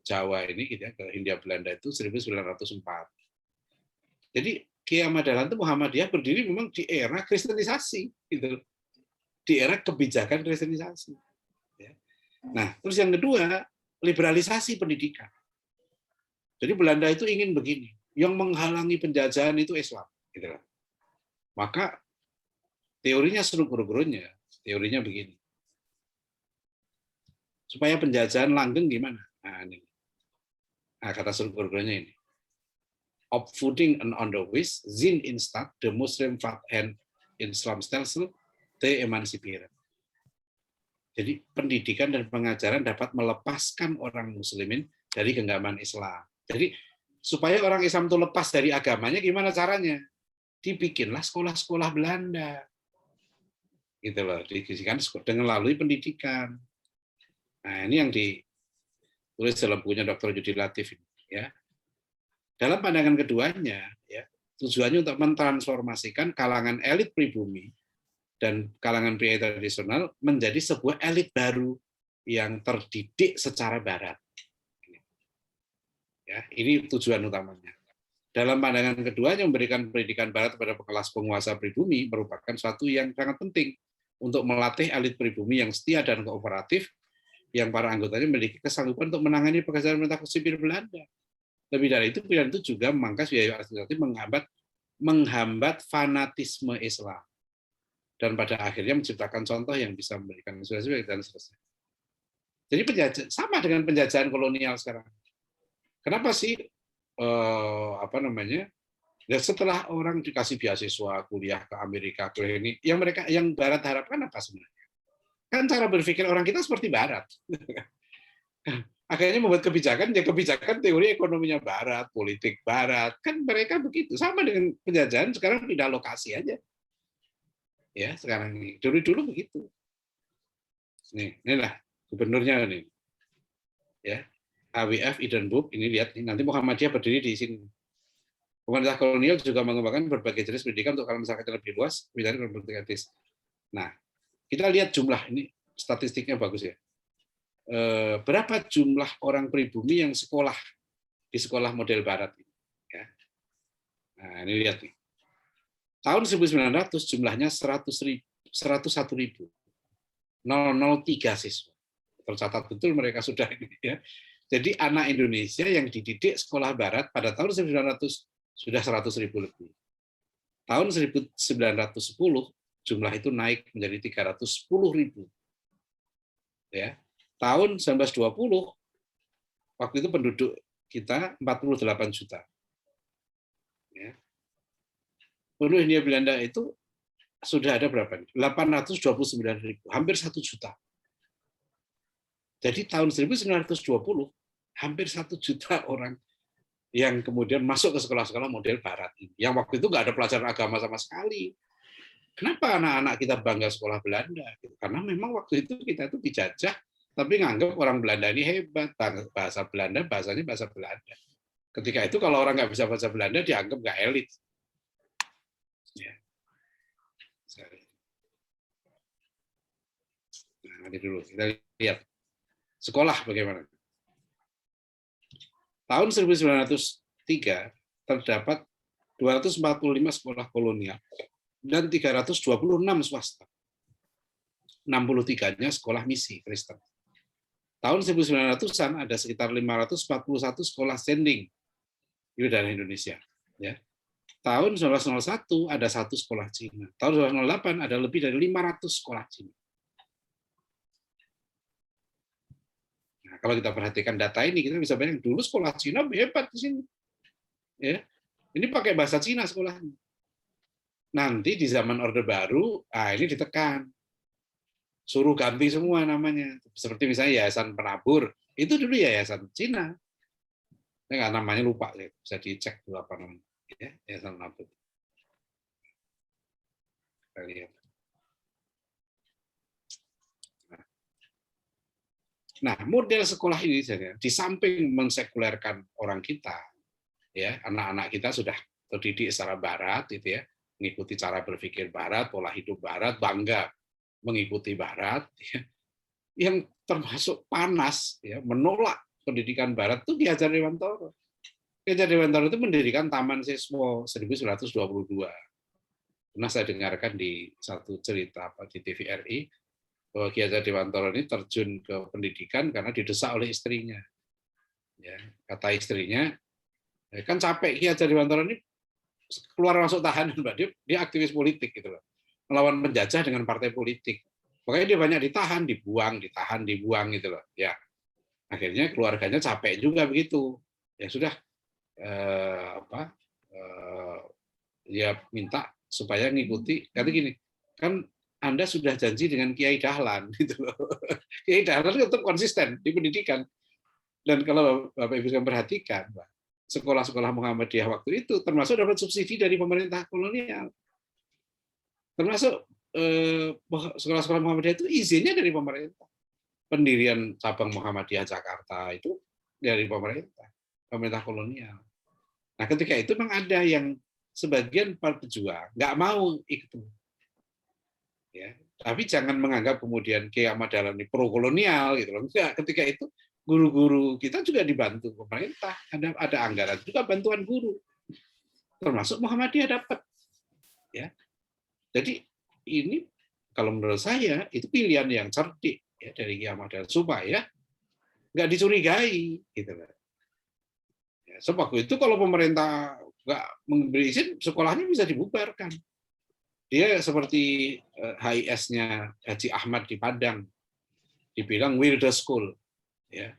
Jawa ini gitu ya, ke Hindia Belanda itu 1904. Jadi Ki Ahmad Dahlan itu Muhammadiyah berdiri memang di era kristenisasi gitu. Di era kebijakan kristenisasi. Ya. Nah, terus yang kedua, liberalisasi pendidikan. Jadi Belanda itu ingin begini, yang menghalangi penjajahan itu Islam, gitu kan. Maka teorinya seru guru-gurunya, teorinya begini. Supaya penjajahan langgeng gimana? Nah, ini. Nah, kata seru guru-gurunya ini. Opvoeding en onderwijs zien in staat de moslim en Islamstelsel te emanciperen. Jadi pendidikan dan pengajaran dapat melepaskan orang muslimin dari genggaman Islam. Jadi supaya orang Islam itu lepas dari agamanya gimana caranya? Dibikinlah sekolah-sekolah Belanda. Gitu loh, dibikinkan dengan melalui pendidikan. Nah, ini yang ditulis dalam bukunya Dr. Yudi Latif ya. Dalam pandangan keduanya, ya, tujuannya untuk mentransformasikan kalangan elit pribumi dan kalangan pria tradisional menjadi sebuah elit baru yang terdidik secara barat. Ya, ini tujuan utamanya. Dalam pandangan keduanya, memberikan pendidikan barat kepada kelas penguasa pribumi merupakan suatu yang sangat penting untuk melatih elit pribumi yang setia dan kooperatif, yang para anggotanya memiliki kesanggupan untuk menangani pekerjaan pemerintah sipil Belanda. Lebih dari itu, pilihan itu juga memangkas biaya administratif menghambat fanatisme Islam. Dan pada akhirnya menciptakan contoh yang bisa memberikan inspirasi dan seterusnya. Jadi sama dengan penjajahan kolonial sekarang. Kenapa sih ya setelah orang dikasih beasiswa kuliah ke Amerika ke ini, yang Barat harapkan apa sebenarnya? Kan cara berpikir orang kita seperti Barat. Akhirnya membuat kebijakan teori ekonominya Barat, politik Barat, kan mereka begitu. Sama dengan penjajahan sekarang pindah lokasi aja. Ya, sekarang ini. Dulu begitu. Inilah gubernurnya nih. Ya. AWF Idenburg, ini lihat nih, nanti Muhammadiyah berdiri di sini. Pemerintah kolonial juga mengembangkan berbagai jenis pendidikan untuk kalangan masyarakat yang lebih luas, bidang politik etis. Nah, kita lihat jumlah ini, statistiknya bagus ya. Berapa jumlah orang pribumi yang sekolah di sekolah model Barat? Ya. Nah, ini lihat nih. Tahun 1900 jumlahnya 101.000. 003 siswa. Tercatat betul mereka sudah ini ya. Jadi anak Indonesia yang dididik sekolah Barat pada tahun 1900 sudah 100.000 lebih. Tahun 1910 jumlah itu naik menjadi 310.000. Ya. Tahun 1920 waktu itu penduduk kita 48 juta. Ya. Penduduk Hindia Belanda itu sudah ada berapa? 829.000, hampir 1 juta. Jadi tahun 1920 hampir 1 juta orang yang kemudian masuk ke sekolah-sekolah model Barat ini. Yang waktu itu nggak ada pelajaran agama sama sekali. Kenapa anak-anak kita bangga sekolah Belanda? Karena memang waktu itu kita itu dijajah, tapi nganggap orang Belanda ini hebat. Bahasa Belanda, bahasanya bahasa Belanda. Ketika itu kalau orang nggak bisa bahasa Belanda, dianggap nggak elit. Ya. Nah, nanti dulu kita lihat sekolah bagaimana. Tahun 1903 terdapat 245 sekolah kolonial dan 326 swasta. 63-nya sekolah misi Kristen. Tahun 1900-an ada sekitar 541 sekolah standing di daerah Indonesia. Ya. Tahun 1901 ada 1 sekolah Cina. Tahun 1908 ada lebih dari 500 sekolah Cina. Nah, kalau kita perhatikan data ini, kita bisa bayangkan dulu sekolah Cina hebat di sini. Ya. Ini pakai bahasa Cina sekolahnya. Nanti di zaman Orde Baru, ini ditekan. Suruh ganti semua namanya. Seperti misalnya Yayasan Penabur, itu dulu Yayasan Cina. Saya nggak namanya lupa, bisa dicek dulu apa namanya. Ya, Yayasan Penabur. Kita lihat. Nah, model sekolah ini di samping mensekulerkan orang kita, ya anak-anak kita sudah terdidik secara Barat, gitu ya, mengikuti cara berpikir Barat, pola hidup Barat, bangga mengikuti Barat, ya, yang termasuk panas, ya, menolak pendidikan Barat itu Ki Hajar Dewantara. Ki Hajar Dewantara itu mendirikan Taman Siswa 1922. Pernah saya dengarkan di satu cerita di TVRI bahwa Ki Hajar Dewantara ini terjun ke pendidikan karena didesak oleh istrinya. Ya, kata istrinya, kan capek Ki Hajar Dewantara ini keluar masuk tahanan, Mbak. Dia aktivis politik gitu loh. Melawan penjajah dengan partai politik. Makanya dia banyak ditahan, ditahan, dibuang gitu loh. Ya, akhirnya keluarganya capek juga begitu. Ya sudah, dia minta supaya ngikuti. Kata gini, kan Anda sudah janji dengan Kiai Dahlan gitu loh. Kiai Dahlan tetap konsisten di pendidikan. Dan kalau Bapak Ibu bisa perhatikan, sekolah-sekolah Muhammadiyah waktu itu termasuk dapat subsidi dari pemerintah kolonial. Termasuk sekolah-sekolah Muhammadiyah itu izinnya dari pemerintah. Pendirian cabang Muhammadiyah Jakarta itu dari pemerintah kolonial. Nah, ketika itu memang ada yang sebagian para pejuang nggak mau ikut. Ya, tapi jangan menganggap kemudian Kiai Ahmad Dahlan ini pro kolonial gitu loh. Enggak, ketika itu guru-guru kita juga dibantu pemerintah, ada anggaran juga bantuan guru, termasuk Muhammadiyah dapat. Ya, jadi ini kalau menurut saya itu pilihan yang cerdik ya dari Kiai Ahmad Dahlan supaya nggak dicurigai gitu loh. Ya, sebab itu kalau pemerintah nggak memberi izin, sekolahnya bisa dibubarkan. Dia seperti HIS-nya Haji Ahmad di Padang, dibilang wilder school, ya,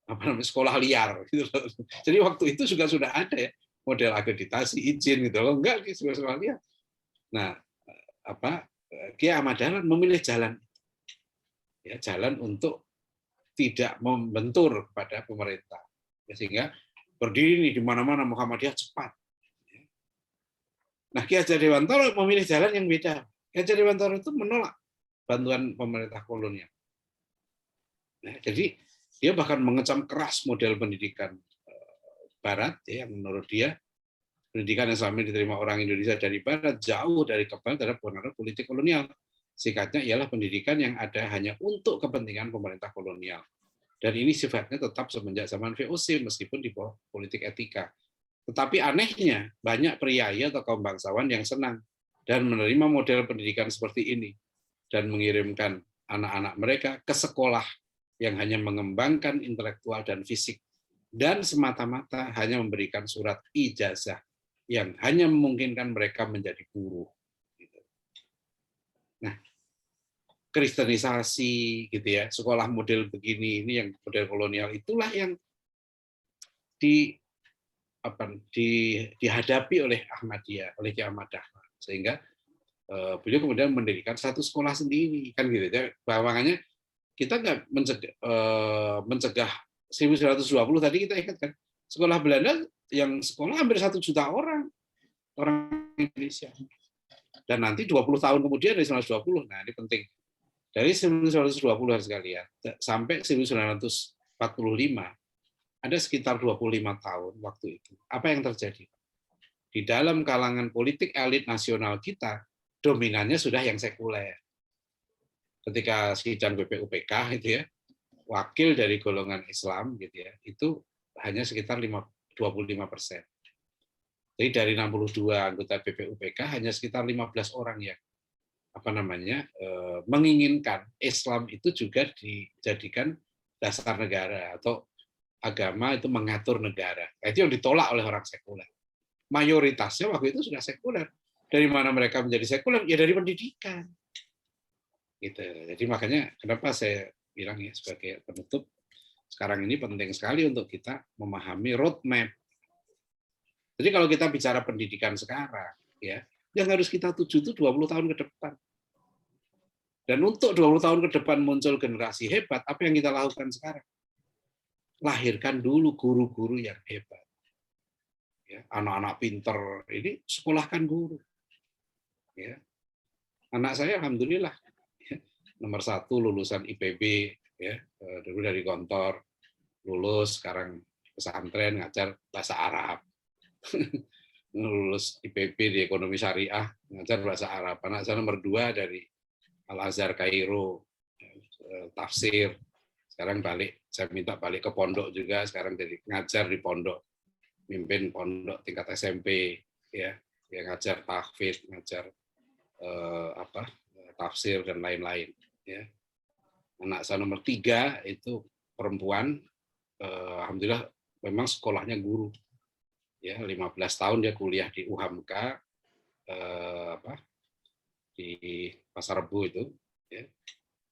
apa namanya, sekolah liar. Gitu loh. Jadi waktu itu juga sudah ada ya model akreditasi izin gitu loh, enggak di sekolah liar. Nah, Kiai Ahmad Dahlan memilih jalan, ya, jalan untuk tidak membentur kepada pemerintah, sehingga berdiri nih di mana-mana Muhammadiyah cepat. Nah, Ki Hajar Dewantara memilih jalan yang beda. Ki Hajar Dewantara itu menolak bantuan pemerintah kolonial. Nah, jadi dia bahkan mengecam keras model pendidikan Barat, ya, yang menurut dia pendidikan yang selama ini diterima orang Indonesia dari Barat jauh dari kebal terhadap pengaruh politik kolonial. Sikatnya ialah pendidikan yang ada hanya untuk kepentingan pemerintah kolonial. Dan ini sifatnya tetap semenjak zaman VOC meskipun di bawah politik etika. Tetapi anehnya, banyak priai atau kaum bangsawan yang senang dan menerima model pendidikan seperti ini dan mengirimkan anak-anak mereka ke sekolah yang hanya mengembangkan intelektual dan fisik dan semata-mata hanya memberikan surat ijazah yang hanya memungkinkan mereka menjadi guru. Nah, kristenisasi gitu ya, sekolah model begini, ini yang model kolonial, itulah yang dihadapi oleh Ahmadiyah, oleh Kiai Ahmad Dahlan, sehingga beliau kemudian mendirikan satu sekolah sendiri, kan gitu ya. Makanya kita nggak mencegah 1920 tadi kita ingat kan, sekolah Belanda yang sekolah hampir 1 juta orang Indonesia, dan nanti 20 tahun kemudian dari 1920, nah ini penting, dari 1920 sekalian sampai 1945 ada sekitar 25 tahun waktu itu. Apa yang terjadi? Di dalam kalangan politik elit nasional kita, dominannya sudah yang sekuler. Ketika sidang BPUPK itu ya, wakil dari golongan Islam gitu ya, itu hanya sekitar 25%. Jadi dari 62 anggota BPUPK hanya sekitar 15 orang yang menginginkan Islam itu juga dijadikan dasar negara atau agama itu mengatur negara. Itu yang ditolak oleh orang sekuler. Mayoritasnya waktu itu sudah sekuler. Dari mana mereka menjadi sekuler? Ya dari pendidikan. Gitu. Jadi makanya kenapa saya bilang ya sebagai penutup, sekarang ini penting sekali untuk kita memahami roadmap. Jadi kalau kita bicara pendidikan sekarang, ya, yang harus kita tuju itu 20 tahun ke depan. Dan untuk 20 tahun ke depan muncul generasi hebat, apa yang kita lakukan sekarang? Lahirkan dulu guru-guru yang hebat. Ya, anak-anak pinter, ini sekolahkan guru. Ya. Anak saya alhamdulillah ya, nomor 1 lulusan IPB, ya, dulu dari Gontor, lulus sekarang pesantren ngajar bahasa Arab. Lulus IPB di ekonomi syariah, ngajar bahasa Arab. Anak saya nomor 2 dari Al-Azhar Kairo, tafsir. Sekarang saya minta balik ke pondok juga, sekarang jadi ngajar di pondok, mimpin pondok tingkat SMP, ya ngajar tahfidz, ngajar tafsir dan lain-lain. Ya. Anak saya nomor 3 itu perempuan, alhamdulillah memang sekolahnya guru. Ya, 15 tahun dia kuliah di UHAMKA, di Pasar Rebo itu. Ya.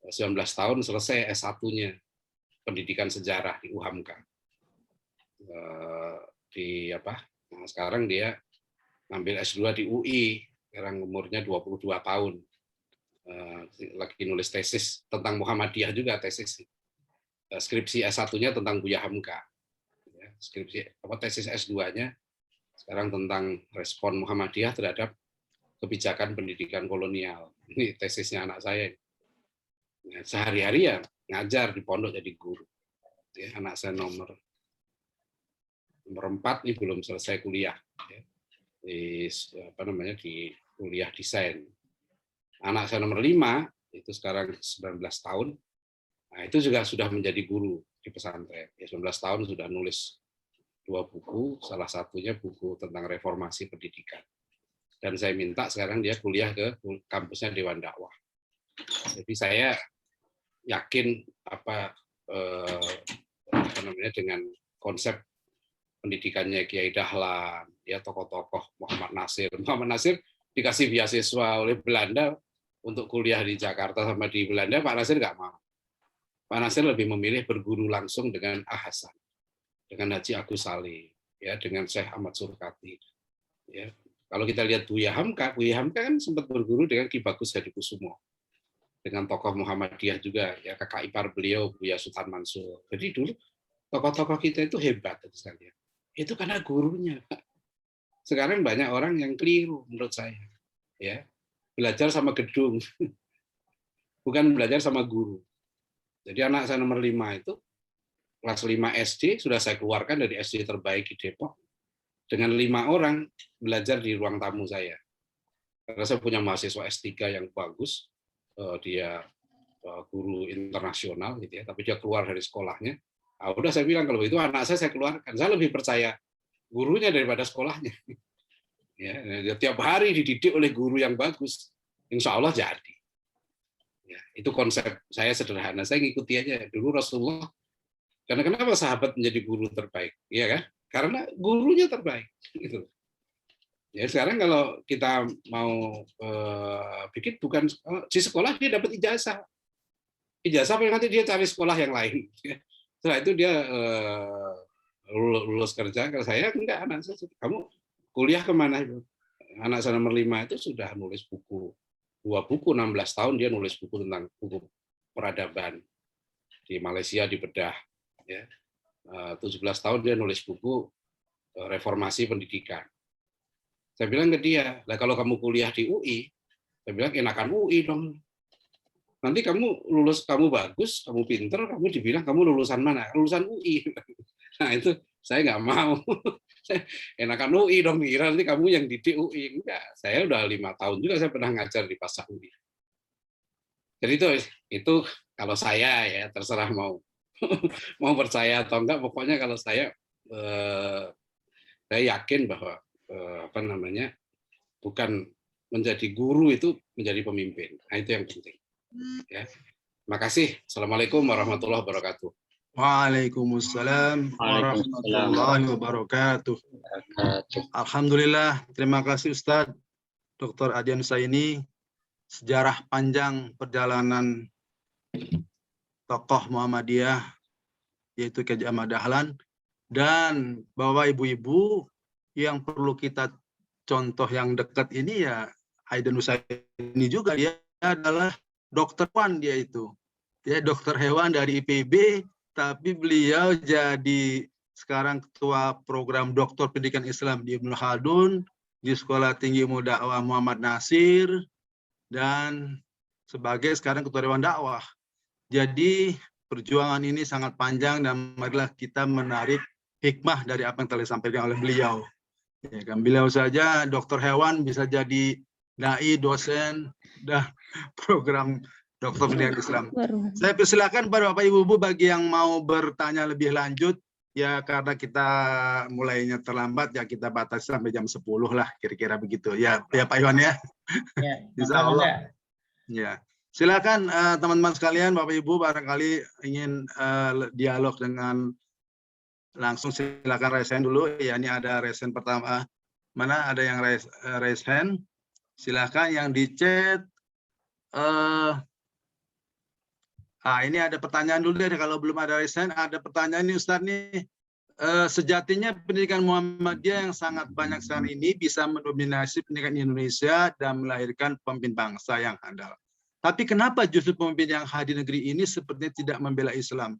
19 tahun selesai S1-nya, pendidikan sejarah di UHAMKA. Nah, sekarang dia ngambil S2 di UI, sekarang umurnya 22 tahun. Lagi nulis tesis tentang Muhammadiyah juga, tesis skripsi S1-nya tentang Buya Hamka. Tesis S2-nya sekarang tentang respon Muhammadiyah terhadap kebijakan pendidikan kolonial. Ini tesisnya anak saya. Nah, sehari-hari ya ngajar di pondok jadi guru. Ya, anak saya nomor 4 ini belum selesai kuliah. Ya. Di kuliah desain. Anak saya nomor 5 itu sekarang 19 tahun. Nah, itu juga sudah menjadi guru di pesantren. Ya, 19 tahun sudah nulis 2 buku, salah satunya buku tentang reformasi pendidikan. Dan saya minta sekarang dia kuliah ke kampusnya Dewan Dakwah. Jadi saya yakin dengan konsep pendidikannya Kiai Dahlan, ya tokoh-tokoh Muhammad Nasir. Muhammad Nasir dikasih beasiswa oleh Belanda untuk kuliah di Jakarta sama di Belanda, Pak Nasir nggak mau. Pak Nasir lebih memilih berguru langsung dengan Hasan, dengan Haji Agus Saleh, ya, dengan Syekh Ahmad Surkati. Ya. Kalau kita lihat Buya Hamka kan sempat berguru dengan Ki Bagus Hadikusumo, dengan tokoh Muhammadiyah juga, ya kakak ipar beliau Buya Sultan Mansur. Jadi dulu tokoh-tokoh kita itu hebat, sekalian. Itu karena gurunya. Sekarang banyak orang yang keliru menurut saya, ya. Belajar sama gedung, bukan belajar sama guru. Jadi anak saya nomor 5 itu, kelas 5 SD, sudah saya keluarkan dari SD terbaik di Depok, dengan 5 orang belajar di ruang tamu saya. Karena saya punya mahasiswa S3 yang bagus, dia guru internasional, gitu ya, tapi dia keluar dari sekolahnya. Nah, udah saya bilang, kalau itu anak saya keluarkan. Saya lebih percaya gurunya daripada sekolahnya. Ya, tiap hari dididik oleh guru yang bagus, insya Allah jadi. Ya, itu konsep saya sederhana. Saya ngikuti aja dulu Rasulullah. Karena kenapa sahabat menjadi guru terbaik? Ya kan? Karena gurunya terbaik. Gitu. Ya sekarang kalau kita mau bikin bukan di sekolah dia dapat ijazah. Ijazah nanti dia cari sekolah yang lain. Setelah itu dia lulus kerja. Kalau saya enggak, anak saya, kamu kuliah kemana itu? Anak saya nomor 5 itu sudah nulis buku, 2 buku, 16 tahun dia nulis buku tentang buku peradaban di Malaysia dibedah. Ya. 17 tahun dia nulis buku reformasi pendidikan. Saya bilang ke dia, lah kalau kamu kuliah di UI, saya bilang enakan UI dong. Nanti kamu lulus, kamu bagus, kamu pinter, kamu dibilang kamu lulusan mana? Lulusan UI. Nah itu saya nggak mau. Enakan UI dong, kira nanti kamu yang didik UI. Enggak, saya udah 5 tahun juga saya pernah ngajar di Pasar UI. Jadi itu kalau saya ya terserah mau percaya atau enggak, pokoknya kalau saya yakin bahwa bukan menjadi guru itu menjadi pemimpin. Nah, itu yang penting. Ya. Terima kasih. Assalamualaikum warahmatullahi wabarakatuh. Waalaikumsalam warahmatullahi wabarakatuh. Alhamdulillah, terima kasih Ustadz Dr. Adian Saini. Sejarah panjang perjalanan tokoh Muhammadiyah, yaitu Kiai Ahmad Dahlan, dan Bapak Ibu-ibu yang perlu kita contoh yang dekat ini ya Aidan Husaini juga, dia adalah dokter hewan, dia itu. Dia dokter hewan dari IPB, tapi beliau jadi sekarang ketua program Doktor Pendidikan Islam di Ibnu Khaldun, di Sekolah Tinggi Ilmu Dakwah Muhammad Nasir, dan sebagai sekarang ketua Dewan Dakwah. Jadi perjuangan ini sangat panjang dan marilah kita menarik hikmah dari apa yang telah disampaikan oleh beliau. Ya kan, beliau saja dokter hewan bisa jadi dai, dosen, dan program Dokter Pendidikan Islam. Baru. Saya persilakan pada Bapak Ibu bagi yang mau bertanya lebih lanjut, ya karena kita mulainya terlambat, ya kita batasi sampai jam 10 lah, kira-kira begitu. Ya, ya Pak Iwan ya. Ya, Insya monggo, Allah. Mas. Ya, silakan teman-teman sekalian, Bapak Ibu barangkali ingin dialog dengan langsung, silakan raise hand dulu. Ya, ini ada raise hand pertama. Mana ada yang raise hand? Silakan yang di chat. Ini ada pertanyaan dulu deh. Kalau belum ada raise hand, ada pertanyaan nih Ustadz nih. Sejatinya pendidikan Muhammadiyah yang sangat banyak sekarang ini bisa mendominasi pendidikan Indonesia dan melahirkan pemimpin bangsa yang handal. Tapi kenapa justru pemimpin yang hadir di negeri ini sepertinya tidak membela Islam?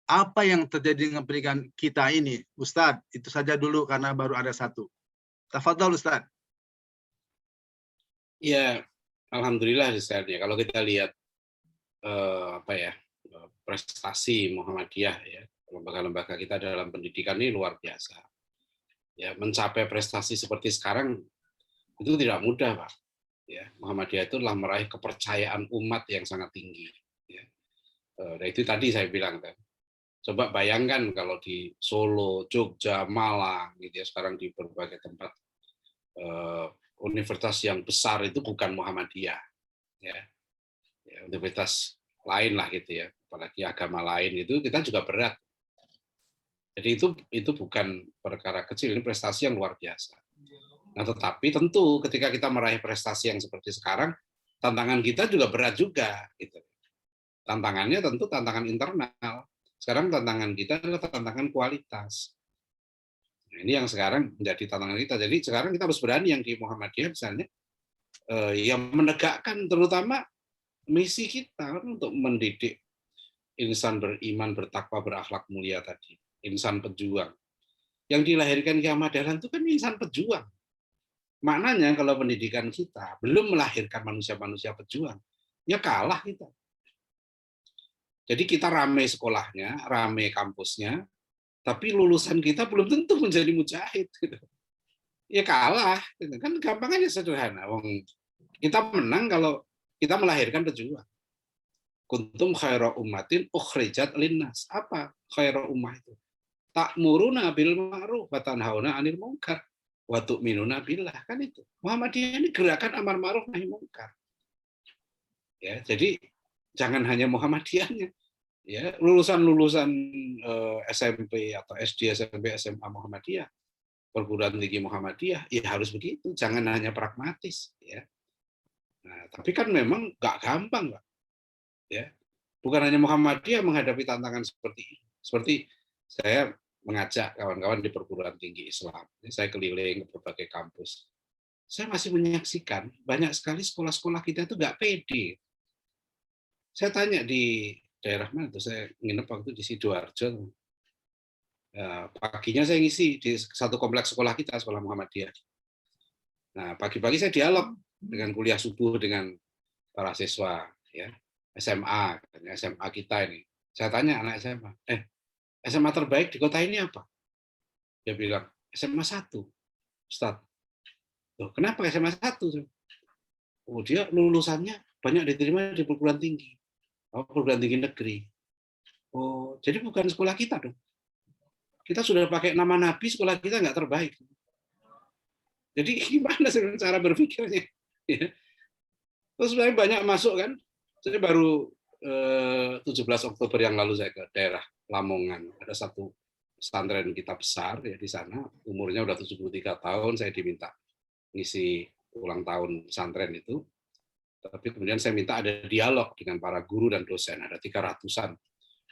Apa yang terjadi dengan pendidikan kita ini? Ustadz, itu saja dulu karena baru ada satu. Tafadhol Ustadz. Ya, alhamdulillah Ustadz ya. Kalau kita lihat prestasi Muhammadiyah ya, lembaga-lembaga kita dalam pendidikan ini luar biasa. Ya, mencapai prestasi seperti sekarang itu tidak mudah, Pak. Ya, Muhammadiyah itu telah meraih kepercayaan umat yang sangat tinggi. Ya. Nah, itu tadi saya bilang kan. Coba bayangkan kalau di Solo, Jogja, Malang, gitu ya, sekarang di berbagai tempat universitas yang besar itu bukan Muhammadiyah, ya, universitas lain lah gitu ya, apalagi agama lain itu kita juga berat. Jadi itu bukan perkara kecil, ini prestasi yang luar biasa. Nah, tetapi tentu ketika kita meraih prestasi yang seperti sekarang, tantangan kita juga berat juga. Gitu. Tantangannya tentu tantangan internal. Sekarang tantangan kita adalah tantangan kualitas. Nah, ini yang sekarang menjadi tantangan kita. Jadi sekarang kita harus berani yang di Muhammadiyah misalnya, yang menegakkan terutama misi kita untuk mendidik insan beriman, bertakwa, berakhlak mulia tadi. Insan pejuang. Yang dilahirkan Ki Ahmad Dahlan itu kan insan pejuang. Maknanya kalau pendidikan kita belum melahirkan manusia-manusia pejuang, ya kalah kita. Jadi kita rame sekolahnya, rame kampusnya, tapi lulusan kita belum tentu menjadi mujahid. Ya kalah. Kan gampang aja, sederhana. Kita menang kalau kita melahirkan pejuang. Kuntum khaira ummatin ukhrijat linnas. Apa khaira ummah itu? Ta'muruna bil ma'ruf wa tanhauna 'anil munkar wa tu'minuna billah, kan itu. Muhammadiyah ini gerakan amar ma'ruf nahi munkar. Ya, jadi jangan hanya Muhammadiyahnya. Ya, lulusan-lulusan SMP atau SD, SMP, SMA Muhammadiyah, perguruan tinggi Muhammadiyah, ya harus begitu, jangan hanya pragmatis, ya. Nah, tapi kan memang nggak gampang, Pak. Ya, bukan hanya Muhammadiyah menghadapi tantangan seperti ini. Seperti saya mengajak kawan-kawan di perguruan tinggi Islam, saya keliling ke berbagai kampus. Saya masih menyaksikan banyak sekali sekolah-sekolah kita itu nggak pede. Saya tanya di daerah mana tuh, saya nginep waktu di Sidoarjo. Paginya saya ngisi di satu kompleks sekolah kita, sekolah Muhammadiyah. Nah, pagi-pagi saya dialog dengan kuliah subuh dengan para siswa, ya. SMA kita ini. Saya tanya anak SMA, SMA terbaik di kota ini apa? Dia bilang, SMA 1, Ustaz. Loh, kenapa SMA 1? Oh, dia lulusannya banyak diterima di perguruan tinggi. Perguruan tinggi negeri. Oh, jadi bukan sekolah kita dong. Kita sudah pakai nama Nabi, sekolah kita nggak terbaik. Jadi gimana cara berpikirnya? Terus sebenarnya banyak masuk kan. Saya baru 17 Oktober yang lalu saya ke daerah Lamongan. Ada satu pesantren kita besar ya di sana. Umurnya udah 73 tahun. Saya diminta ngisi ulang tahun pesantren itu. Tapi kemudian saya minta ada dialog dengan para guru dan dosen. Ada 300-an.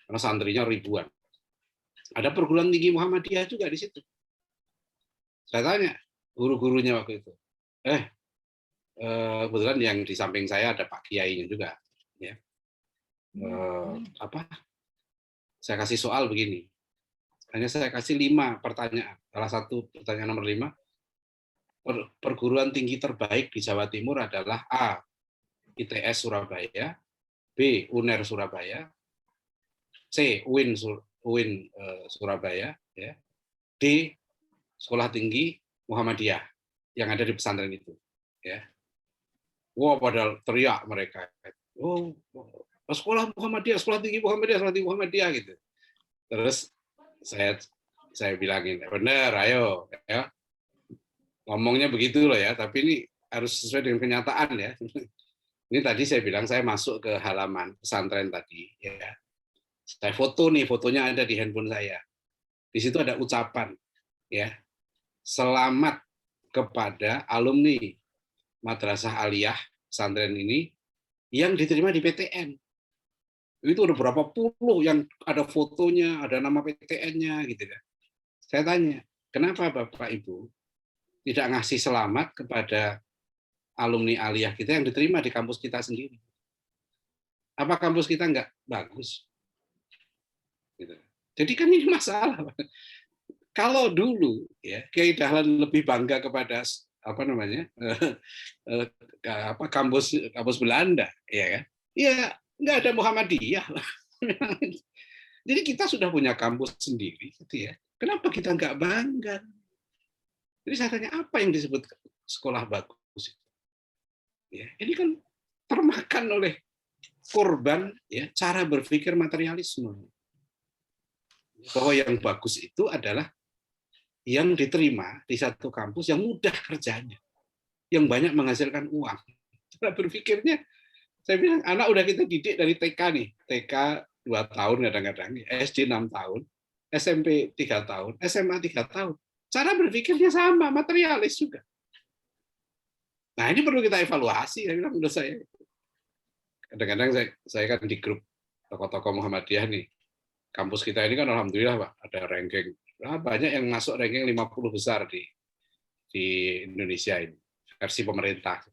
Karena santrinya ribuan. Ada perguruan tinggi Muhammadiyah juga di situ. Saya tanya guru-gurunya waktu itu. Kebetulan yang di samping saya ada Pak Kiainya juga. Ya. Saya kasih soal begini. Hanya saya kasih 5 pertanyaan. Salah satu pertanyaan nomor 5. Perguruan tinggi terbaik di Jawa Timur adalah A. ITS Surabaya, B. UNER Surabaya, C. UIN Surabaya, ya. D. Sekolah Tinggi Muhammadiyah yang ada di pesantren itu. Ya. Wah, padahal teriak mereka. Oh, sekolah Muhammadiyah, sekolah tinggi Muhammadiyah, sekolah tinggi Muhammadiyah gitu. Terus saya bilangin, benar, ayo, ya, ngomongnya begitu loh ya. Tapi ini harus sesuai dengan kenyataan ya. Ini tadi saya bilang saya masuk ke halaman pesantren tadi, ya. Saya foto nih, fotonya ada di handphone saya. Di situ ada ucapan, ya, selamat kepada alumni Madrasah Aliyah pesantren ini yang diterima di PTN. Itu ada berapa puluh yang ada fotonya, ada nama PTN-nya gitu kan. Saya tanya, kenapa Bapak Ibu tidak ngasih selamat kepada alumni Aliyah kita yang diterima di kampus kita sendiri? Apa kampus kita nggak bagus? Gitu. Jadi kan ini masalah. Kalau dulu ya Kiai Dahlan lebih bangga kepada apa namanya kampus Belanda, ya kan? Ya nggak ada Muhammadiyah. Jadi kita sudah punya kampus sendiri, gitu ya. Kenapa kita nggak bangga? Jadi saya tanya apa yang disebut sekolah bagus? Ya, ini kan termakan oleh korban ya cara berpikir materialisme. Bahwa yang bagus itu adalah yang diterima di satu kampus yang mudah kerjanya, yang banyak menghasilkan uang. Cara berpikirnya, saya bilang anak udah kita didik dari TK nih, TK 2 tahun kadang-kadang, SD 6 tahun, SMP 3 tahun, SMA 3 tahun. Cara berpikirnya sama, materialis juga. Nah ini perlu kita evaluasi, saya bilang menurut saya. Kadang-kadang saya kan di grup tokoh-tokoh Muhammadiyah nih, kampus kita ini kan alhamdulillah Pak, ada ranking. Nah, banyak yang masuk ranking 50 besar di Indonesia ini, versi pemerintah.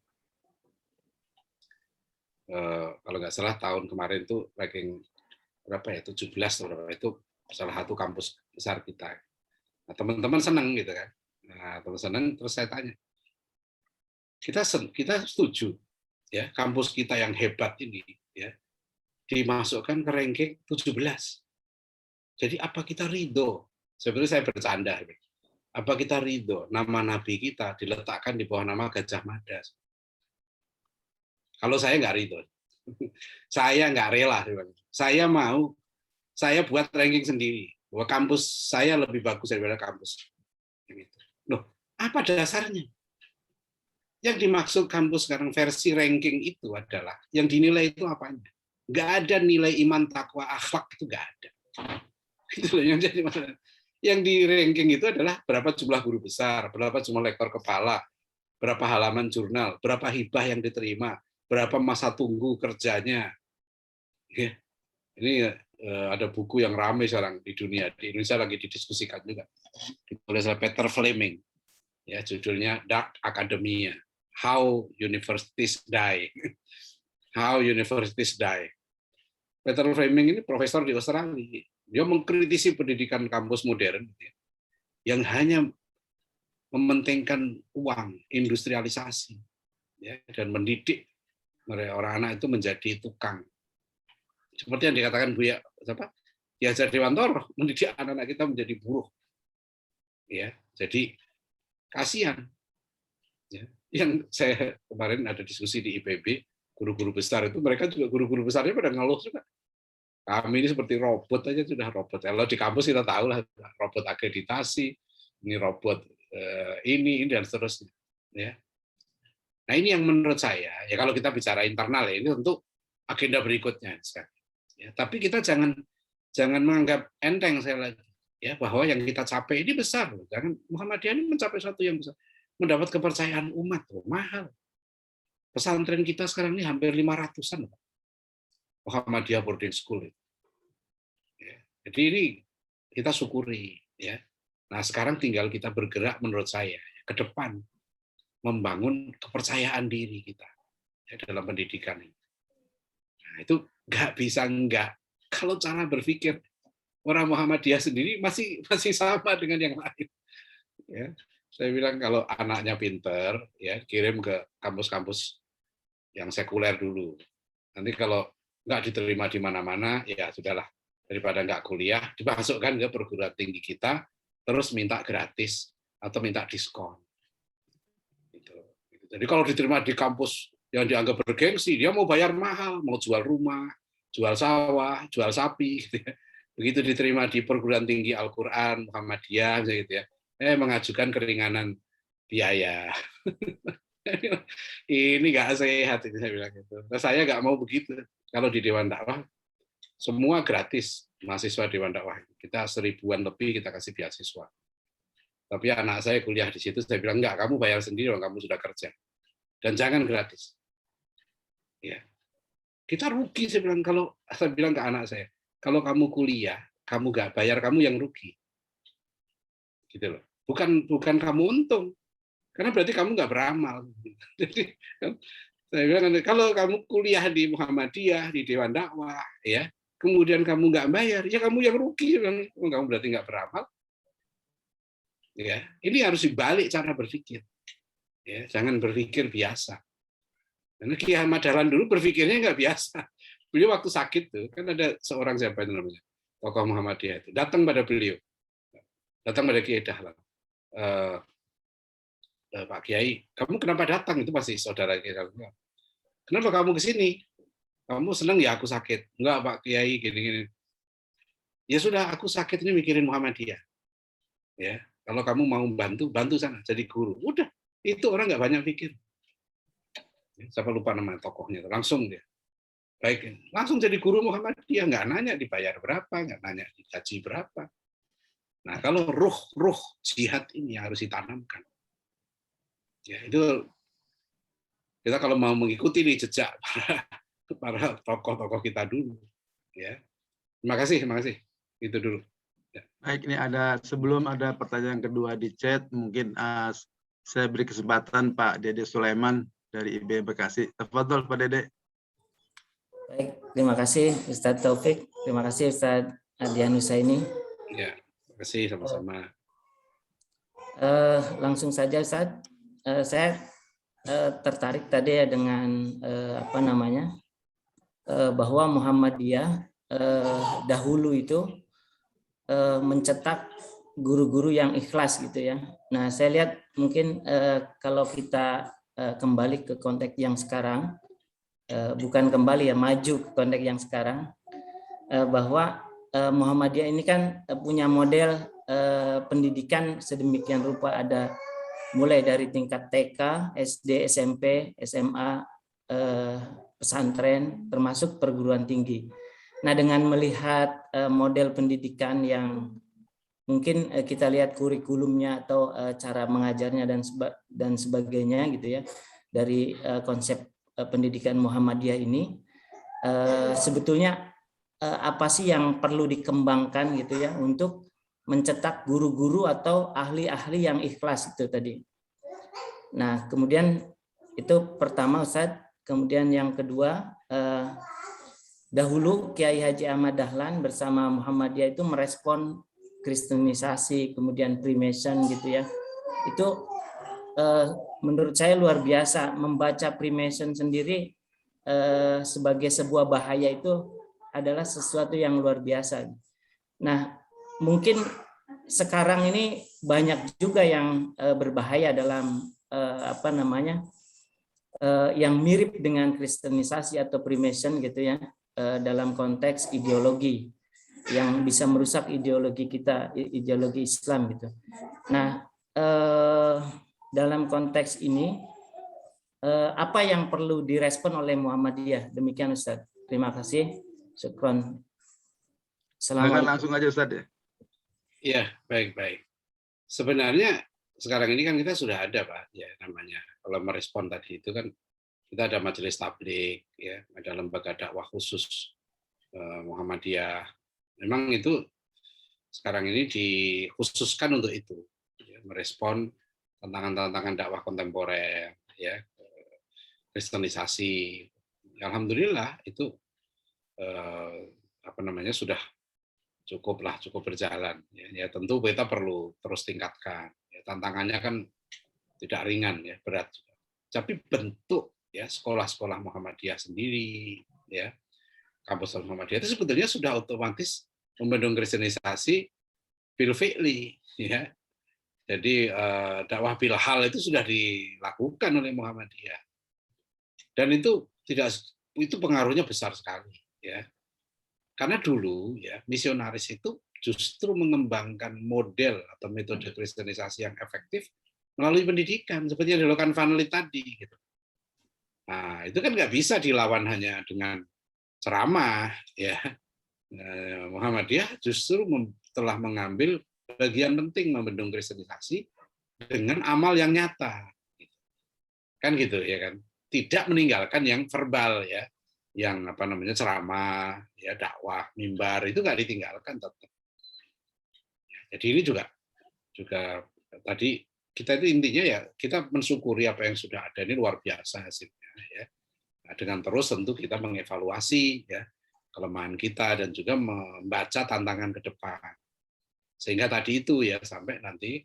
Kalau nggak salah tahun kemarin itu ranking berapa ya, 17 atau berapa, itu salah satu kampus besar kita. Nah, teman-teman senang gitu kan. Nah, teman senang, terus saya tanya, kita setuju ya kampus kita yang hebat ini ya dimasukkan ke ranking 17. Jadi apa kita ridho? Sebenarnya saya bercanda. Apa kita ridho nama nabi kita diletakkan di bawah nama Gajah Mada? Kalau saya nggak ridho. Saya nggak rela. Saya buat ranking sendiri. Bahwa kampus saya lebih bagus daripada kampus. Loh, apa dasarnya? Yang dimaksud kampus sekarang versi ranking itu adalah yang dinilai itu apanya? Nggak ada nilai iman, takwa, akhlak, itu nggak ada. Itu loh yang jadi masalah. Yang di ranking itu adalah berapa jumlah guru besar, berapa jumlah lektor kepala, berapa halaman jurnal, berapa hibah yang diterima, berapa masa tunggu kerjanya. Ya. Ini ada buku yang ramai sekarang di dunia, di Indonesia lagi didiskusikan juga. Ditulis oleh Peter Fleming. Ya, judulnya Dark Academia. How Universities Die. How Universities Die. Peter Fleming ini profesor di Australia. Dia mengkritisi pendidikan kampus modern yang hanya mementingkan uang, industrialisasi, ya, dan mendidik orang anak itu menjadi tukang. Seperti yang dikatakan Buya Ki Hajar Dewantoro, mendidik anak-anak kita menjadi buruh. Ya, jadi kasihan. Ya. Yang saya kemarin ada diskusi di IPB, guru-guru besar itu, mereka juga guru-guru besarnya pada ngeluh juga. Kami ini seperti robot aja, sudah robot. Kalau di kampus kita tahu lah, robot akreditasi, ini robot ini dan seterusnya. Ya. Nah ini yang menurut saya, ya kalau kita bicara internal ya, ini untuk agenda berikutnya. Ya, tapi kita jangan menganggap enteng saya lagi, ya bahwa yang kita capai ini besar. Jangan Muhammadiyah ini mencapai sesuatu yang besar, mendapat kepercayaan umat, mahal. Pesantren kita sekarang ini hampir 500-an. Muhammadiyah boarding school. Ya, jadi ini kita syukuri. Ya. Nah sekarang tinggal kita bergerak menurut saya ke depan, membangun kepercayaan diri kita ya, dalam pendidikan ini. Nah, itu nggak bisa enggak. Kalau cara berpikir orang Muhammadiyah sendiri masih sama dengan yang lain. Ya. Saya bilang kalau anaknya pinter, ya kirim ke kampus-kampus yang sekuler dulu. Nanti kalau nggak diterima di mana-mana, ya sudahlah, daripada nggak kuliah, dimasukkan ke perguruan tinggi kita, terus minta gratis atau minta diskon. Gitu. Jadi kalau diterima di kampus yang dianggap bergengsi, dia mau bayar mahal, mau jual rumah, jual sawah, jual sapi, gitu ya. Begitu diterima di perguruan tinggi Al-Quran, Muhammadiyah, gitu ya, mengajukan keringanan biaya. Ini nggak sehat, ini saya bilang gitu. Nah, saya nggak mau begitu. Kalau di Dewan Dakwah, semua gratis, mahasiswa Dewan Dakwah. Kita 1000-an lebih kita kasih beasiswa. Tapi anak saya kuliah di situ, saya bilang, enggak, kamu bayar sendiri, kamu sudah kerja. Dan jangan gratis. Ya. Kita rugi, saya bilang ke anak saya, kalau kamu kuliah, kamu nggak bayar, kamu yang rugi. Gitu loh. Bukan kamu untung, karena berarti kamu nggak beramal. Jadi saya bilang, kalau kamu kuliah di Muhammadiyah, di Dewan Dakwah, ya, kemudian kamu nggak bayar, ya kamu yang rugi. Kamu berarti nggak beramal. Ya, ini harus dibalik cara berpikir. Ya, jangan berpikir biasa. Karena Kiai Ahmad Dahlan dulu berpikirnya nggak biasa. Beliau waktu sakit tuh, kan ada seorang siapa itu namanya, tokoh Muhammadiyah itu, datang pada beliau, datang pada Kiai Dahlan. Pak Kiai, kamu kenapa datang? Itu pasti saudara Kiai Dahlan. Kenapa kamu ke sini? Kamu senang ya aku sakit? Enggak Pak Kiai, gini-gini. Ya sudah, aku sakit ini mikirin Muhammadiyah. Ya, kalau kamu mau bantu, bantu sana, jadi guru. Udah, itu orang nggak banyak pikir. Siapa lupa nama tokohnya, langsung dia. Baik, langsung jadi guru Muhammadiyah, nggak nanya dibayar berapa, nggak nanya digaji berapa. Nah, kalau ruh jihad ini harus ditanamkan. Ya, itu kita kalau mau mengikuti nih jejak para tokoh-tokoh kita dulu. Ya, terima kasih. Itu dulu. Ya. Baik, ini sebelum ada pertanyaan kedua di chat, mungkin saya beri kesempatan Pak Dede Sulaiman dari IB Bekasi. Tafadhol Pak Dede. Baik, terima kasih Ustadz Taufik, terima kasih Ustadz Adian Husaini. Ya, terima kasih sama-sama. Langsung saja Ustadz, saya tertarik tadi ya dengan bahwa Muhammadiyah dahulu itu mencetak guru-guru yang ikhlas gitu ya. Nah, saya lihat mungkin kalau kita kembali ke konteks yang sekarang, bukan kembali ya, maju ke konteks yang sekarang, bahwa Muhammadiyah ini kan punya model pendidikan sedemikian rupa, ada mulai dari tingkat TK, SD, SMP, SMA, pesantren, termasuk perguruan tinggi. Nah, dengan melihat model pendidikan yang mungkin kita lihat kurikulumnya atau cara mengajarnya dan sebagainya gitu ya, dari konsep pendidikan Muhammadiyah ini, sebetulnya apa sih yang perlu dikembangkan gitu ya untuk mencetak guru-guru atau ahli-ahli yang ikhlas itu tadi. Nah, kemudian itu pertama Ustadz. Kemudian yang kedua, dahulu Kiai Haji Ahmad Dahlan bersama Muhammadiyah itu merespon kristenisasi, kemudian Freemason gitu ya. Itu menurut saya luar biasa. Membaca Freemason sendiri sebagai sebuah bahaya itu adalah sesuatu yang luar biasa. Nah, mungkin sekarang ini banyak juga yang berbahaya dalam yang mirip dengan kristenisasi atau Freemason gitu ya, dalam konteks ideologi yang bisa merusak ideologi kita, ideologi Islam gitu. Nah, dalam konteks ini apa yang perlu direspon oleh Muhammadiyah? Demikian Ustaz. Terima kasih. Syukron. Silakan langsung aja Ustaz ya. Iya, baik. Sebenarnya sekarang ini kan kita sudah ada Pak, ya namanya. Kalau merespon tadi itu kan kita ada majelis tabligh, ya, ada lembaga dakwah khusus Muhammadiyah. Memang itu sekarang ini dikhususkan untuk itu, ya, merespon tantangan-tantangan dakwah kontemporer, ya, kristenisasi. Alhamdulillah itu sudah cukup berjalan. Ya tentu kita perlu terus tingkatkan. Ya, tantangannya kan tidak ringan, ya, berat. Tapi bentuk ya sekolah-sekolah Muhammadiyah sendiri, ya kampus Muhammadiyah itu sebetulnya sudah otomatis membendung kristenisasi bil fi'li, ya. Jadi dakwah bil hal itu sudah dilakukan oleh Muhammadiyah. Dan itu pengaruhnya besar sekali, ya. Karena dulu ya misionaris itu justru mengembangkan model atau metode kristenisasi yang efektif melalui pendidikan, seperti yang dilakukan Van Lith tadi. Gitu. Nah, itu kan nggak bisa dilawan hanya dengan ceramah, ya. Muhammadiyah justru telah mengambil bagian penting membendung kristenisasi dengan amal yang nyata, kan gitu ya kan. Tidak meninggalkan yang verbal ya, yang ceramah, ya dakwah, mimbar itu nggak ditinggalkan tetap. Jadi ini juga tadi kita itu intinya ya kita mensyukuri apa yang sudah ada, ini luar biasa hasilnya ya. Nah, dengan terus tentu kita mengevaluasi ya kelemahan kita dan juga membaca tantangan ke depan. Sehingga tadi itu ya sampai nanti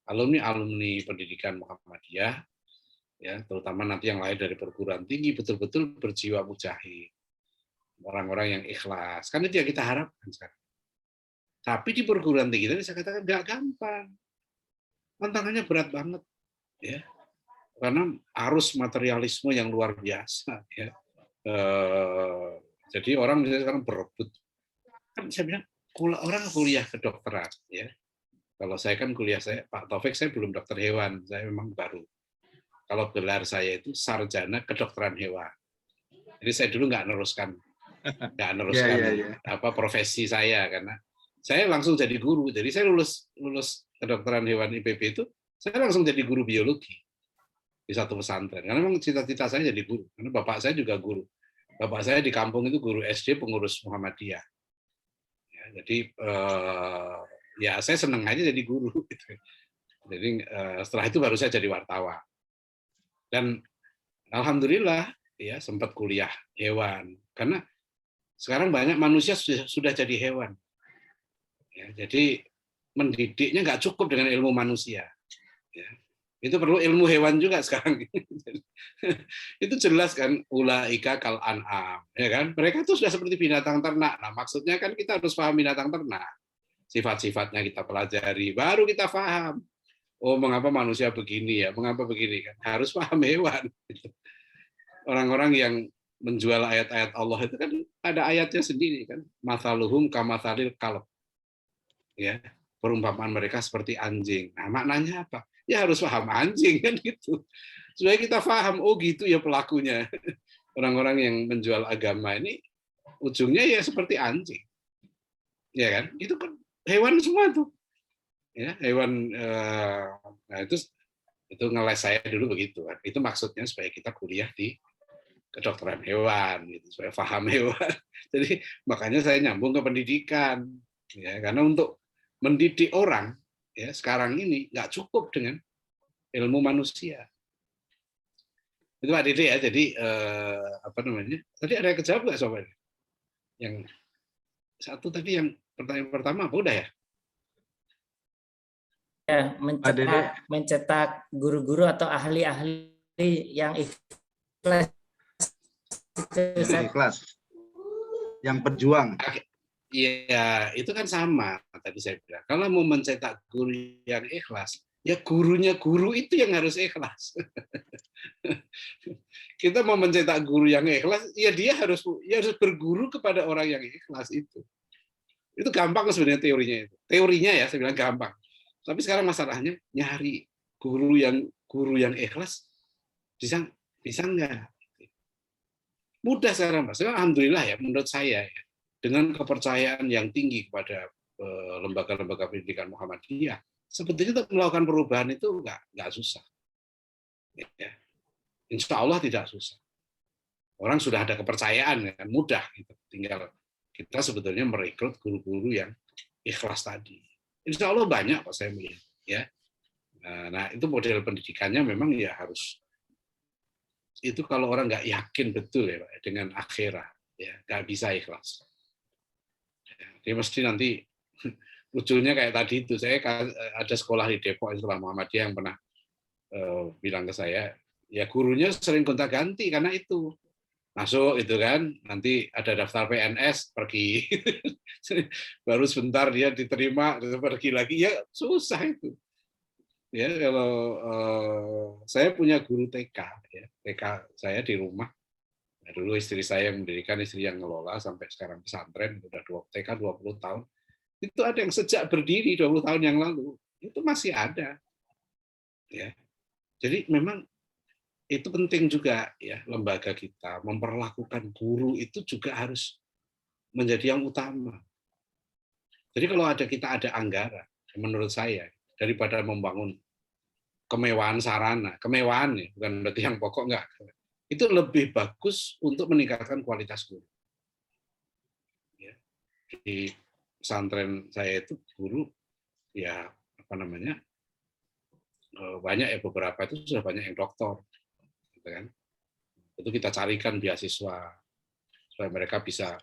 alumni pendidikan Muhammadiyah ya terutama nanti yang lahir dari perguruan tinggi betul-betul berjiwa mujahid. Orang-orang yang ikhlas. Kan itu yang kita harapkan sekarang. Tapi di perguruan tinggi tadi saya katakan nggak gampang. Tantangannya berat banget ya. Karena arus materialisme yang luar biasa ya. Jadi orang misalnya sekarang berebut. Kan saya bilang orang kuliah kedokteran ya. Kalau saya kan kuliah Pak Taufik saya belum dokter hewan, saya memang baru. Kalau gelar saya itu sarjana kedokteran hewan. Jadi saya dulu nggak neruskan profesi saya karena saya langsung jadi guru. Jadi saya lulus kedokteran hewan IPB itu saya langsung jadi guru biologi di satu pesantren. Karena memang cita-cita saya jadi guru. Karena bapak saya juga guru. Bapak saya di kampung itu guru SD pengurus Muhammadiyah. Ya, jadi ya saya senang aja jadi guru. Gitu. Jadi setelah itu baru saya jadi wartawan. Dan alhamdulillah ya sempat kuliah hewan karena sekarang banyak manusia sudah jadi hewan. Ya, jadi mendidiknya nggak cukup dengan ilmu manusia. Ya. Itu perlu ilmu hewan juga sekarang. Itu jelas kan ulaika kal an'am, ya kan? Mereka itu sudah seperti binatang ternak. Nah, maksudnya kan kita harus paham binatang ternak. Sifat-sifatnya kita pelajari, baru kita paham. Oh, mengapa manusia begini ya? Mengapa begini kan? Harus paham hewan. Orang-orang yang menjual ayat-ayat Allah itu kan ada ayatnya sendiri kan. Mathaluhum kamathalil kalb. Ya, perumpamaan mereka seperti anjing. Nah, maknanya apa? Ya harus paham anjing kan gitu. Supaya kita paham, oh gitu ya pelakunya. Orang-orang yang menjual agama ini ujungnya ya seperti anjing. Ya kan? Itu kan hewan semua tuh. Ya, hewan nah itu ngeles saya dulu begitu kan. Itu maksudnya supaya kita kuliah di kedokteran hewan gitu, supaya paham hewan. Jadi makanya saya nyambung ke pendidikan. Ya, karena untuk mendidik orang ya sekarang ini nggak cukup dengan ilmu manusia. Itu Pak Dede ya. Jadi Tadi ada yang kejawab nggak sobat? Yang satu tadi yang pertanyaan pertama apa udah ya? Ya, mencetak guru-guru atau ahli-ahli yang ikhlas. Ikhlas. Yang berjuang. Iya, itu kan sama tadi saya bilang. Kalau mau mencetak guru yang ikhlas, ya gurunya guru itu yang harus ikhlas. Kita mau mencetak guru yang ikhlas, ya dia harus berguru kepada orang yang ikhlas itu. Itu gampang sebenarnya teorinya itu. Teorinya ya saya bilang gampang. Tapi sekarang masalahnya nyari guru yang ikhlas bisa nggak? Mudah sekarang, Mas. Alhamdulillah ya menurut saya ya. Dengan kepercayaan yang tinggi kepada lembaga-lembaga pendidikan Muhammadiyah, sebetulnya untuk melakukan perubahan itu nggak susah. Ya. Insya Allah tidak susah. Orang sudah ada kepercayaan, kan mudah. Gitu. Tinggal kita sebetulnya merekrut guru-guru yang ikhlas tadi. Insya Allah banyak Pak saya melihat. Ya. Nah itu model pendidikannya memang ya harus. Itu kalau orang nggak yakin betul ya Pak, dengan akhirat, ya nggak bisa ikhlas. Dia mesti nanti ujungnya kayak tadi itu. Saya ada sekolah di Depok Islam Muhammadiyah yang pernah bilang ke saya, ya gurunya sering gonta-ganti karena itu masuk itu kan, nanti ada daftar PNS pergi, baru sebentar dia diterima pergi lagi, ya susah itu. Ya, kalau saya punya guru TK, ya, TK saya di rumah. Nah, dulu istri saya yang mendirikan, istri yang ngelola sampai sekarang pesantren, udah TK 20 tahun. Itu ada yang sejak berdiri 20 tahun yang lalu, itu masih ada. Ya. Jadi memang itu penting juga ya, lembaga kita memperlakukan guru itu juga harus menjadi yang utama. Jadi kalau kita ada anggaran, menurut saya daripada membangun kemewahan sarana, kemewahan ya, bukan berarti yang pokok enggak. Itu lebih bagus untuk meningkatkan kualitas guru. Ya. Di pesantren saya itu guru ya apa namanya banyak ya, beberapa itu sudah banyak yang doktor, gitu kan. Itu kita carikan beasiswa supaya mereka bisa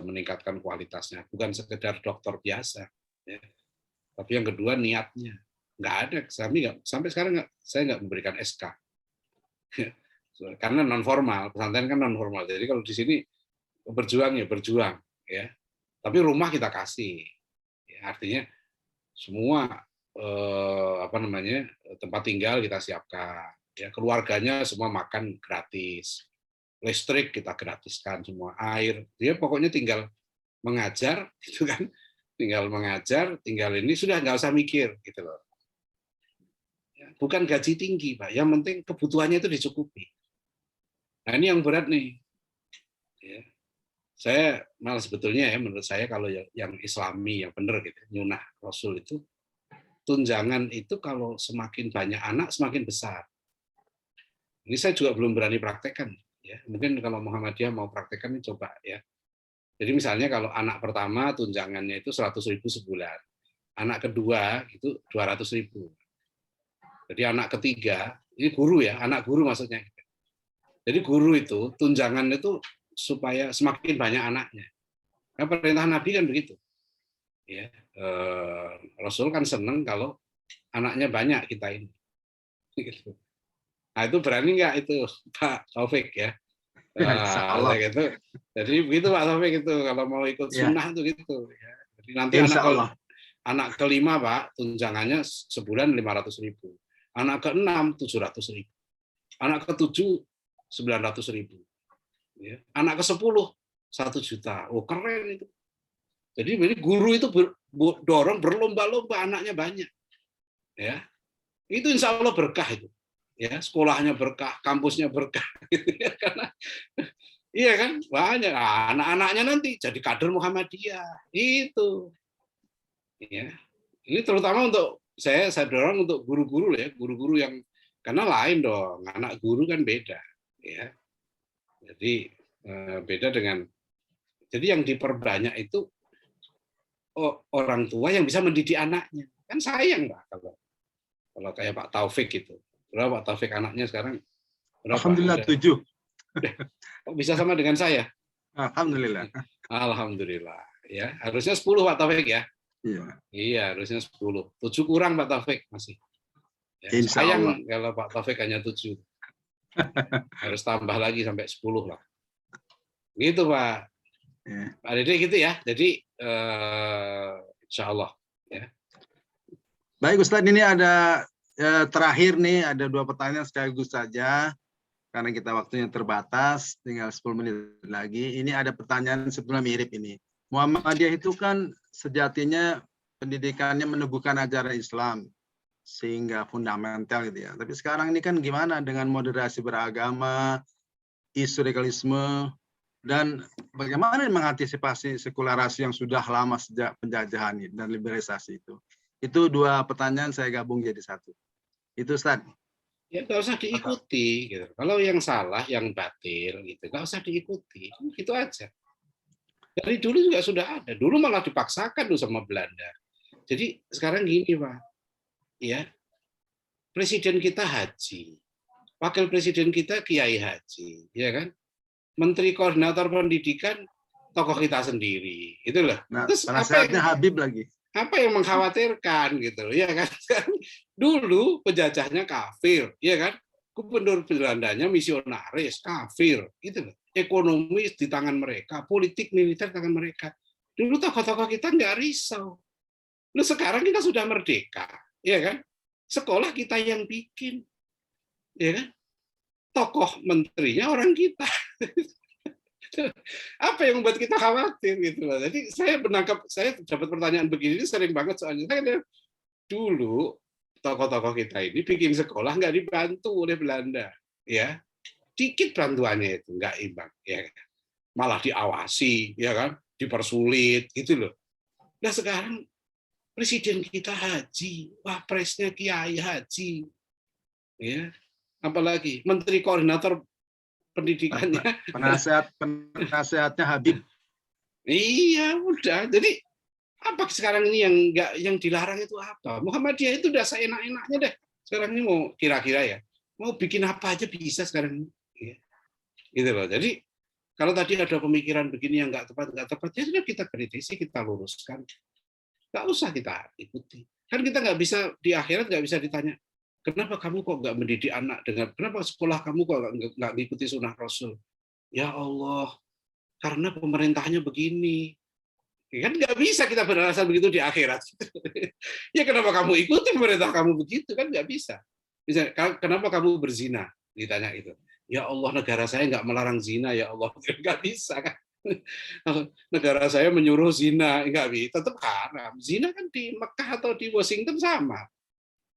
meningkatkan kualitasnya, bukan sekedar dokter biasa. Ya. Tapi yang kedua niatnya nggak ada, sampai sekarang saya nggak memberikan SK karena non formal, pesantren kan non formal. Jadi kalau di sini berjuang ya berjuang ya, tapi rumah kita kasih, ya, artinya semua apa namanya tempat tinggal kita siapkan, ya, keluarganya semua makan gratis, listrik kita gratiskan semua, air, dia pokoknya tinggal mengajar gitu kan, tinggal mengajar, tinggal ini sudah nggak usah mikir gitu loh. Bukan gaji tinggi, Pak. Yang penting kebutuhannya itu dicukupi. Nah, ini yang berat nih. Ya. Saya malah sebetulnya ya, menurut saya kalau yang Islami yang benar gitu, nyunah Rasul itu tunjangan itu kalau semakin banyak anak semakin besar. Ini saya juga belum berani praktekkan. Ya, mungkin kalau Muhammadiyah mau praktekkan ini coba ya. Jadi misalnya kalau anak pertama tunjangannya itu 100.000 sebulan, anak kedua itu 200.000. Jadi anak ketiga, ini guru ya, anak guru maksudnya. Jadi guru itu tunjangan itu supaya semakin banyak anaknya. Karena perintah Nabi kan begitu. Ya, Rasul kan seneng kalau anaknya banyak kita ini. Nah itu berani nggak itu Pak Taufik ya? Nah, gitu. Jadi begitu Pak Taufik itu kalau mau ikut sunnah tuh gitu. Ya. Jadi nanti anak kelima Pak tunjangannya sebulan 500.000. Anak ke-6 700.000. Anak ke-7 900.000. Ya. Anak ke-10 1 juta. Oh keren itu. Jadi guru itu dorong berlomba-lomba anaknya banyak. Ya. Itu insya Allah berkah itu. Ya, sekolahnya berkah, kampusnya berkah gitu ya, karena iya kan banyak anak-anaknya nanti jadi kader Muhammadiyah itu. Ya. Ini terutama untuk saya dorong untuk guru-guru ya, guru-guru yang karena lain dong, anak guru kan beda ya. Jadi beda dengan jadi yang diperbanyak itu orang tua yang bisa mendidik anaknya. Kan sayang Pak kalau kayak Pak Taufik gitu. Berapa Pak Taufik anaknya sekarang? Berapa? Alhamdulillah 7. Kok bisa sama dengan saya? Alhamdulillah. Alhamdulillah. Ya, harusnya 10 Pak Taufik ya. Iya. Iya, harusnya 10. 7 kurang Pak Taufik masih. Ya, sayang kalau Pak Taufik hanya 7. Harus tambah lagi sampai 10 lah. Gitu Pak. Ya. Pak Dede gitu ya. Jadi insya Allah. Ya. Baik Ustadz, ini ada terakhir nih, ada 2 pertanyaan sekaligus saja. Karena kita waktunya terbatas, tinggal 10 menit lagi. Ini ada pertanyaan sebetulnya mirip ini. Muhammadiyah itu kan sejatinya pendidikannya meneguhkan ajaran Islam sehingga fundamental gitu ya. Tapi sekarang ini kan gimana dengan moderasi beragama, isu radikalisme, dan bagaimana mengantisipasi sekularasi yang sudah lama sejak penjajahan dan liberalisasi itu. Itu 2 pertanyaan saya gabung jadi 1. Itu Ustaz. Ya nggak usah diikuti gitu. Kalau yang salah, yang batil gitu, nggak usah diikuti. Gitu aja. Dari dulu juga sudah ada. Dulu malah dipaksakan tuh sama Belanda. Jadi sekarang gini Pak, ya presiden kita haji, wakil presiden kita kiai haji, ya kan? Menteri koordinator pendidikan tokoh kita sendiri, itu loh. Nah, terus penasehatnya Habib lagi. Apa yang mengkhawatirkan gitu, ya kan? Dulu penjajahnya kafir, ya kan? Gubernur Belandanya misionaris, kafir, gitu loh. Ekonomi di tangan mereka, politik militer di tangan mereka. Dulu tokoh-tokoh kita nggak risau. Lu sekarang kita sudah merdeka, ya kan? Sekolah kita yang bikin, ya kan? Tokoh menterinya orang kita. Apa yang membuat kita khawatir gitu loh. Jadi saya dapat pertanyaan begini ini sering banget soalnya. Saya dulu tokoh-tokoh kita ini bikin sekolah nggak dibantu oleh Belanda, ya. Dikit bantuannya itu nggak imbang, ya. Malah diawasi, ya kan, dipersulit gitu loh. Nah sekarang presiden kita haji, wapresnya kiai haji, ya. Apalagi menteri koordinator pendidikannya penasehatnya Habib. Iya, udah. Jadi apa sekarang ini yang dilarang itu apa? Muhammadiyah itu udah seenak-enaknya deh. Sekarang ini mau kira-kira ya, mau bikin apa aja bisa sekarang ini. Ya. Gitu loh. Jadi kalau tadi ada pemikiran begini yang nggak tepat, ya sudah kita kritisi, kita luruskan. Nggak usah kita ikuti. Kan kita nggak bisa di akhirat nggak bisa ditanya, kenapa kamu kok nggak mendidik anak dengan, kenapa sekolah kamu kok nggak mengikuti sunnah Rasul? Ya Allah, karena pemerintahnya begini. Kan nggak bisa kita beralasan begitu di akhirat. Ya kenapa kamu ikuti pemerintah kamu begitu? Kan nggak bisa. Misalnya, kenapa kamu berzina? Ditanya itu. Ya Allah, negara saya nggak melarang zina, ya Allah. Nggak bisa kan. Negara saya menyuruh zina, nggak bisa. Tetap haram. Zina kan di Mekah atau di Washington sama.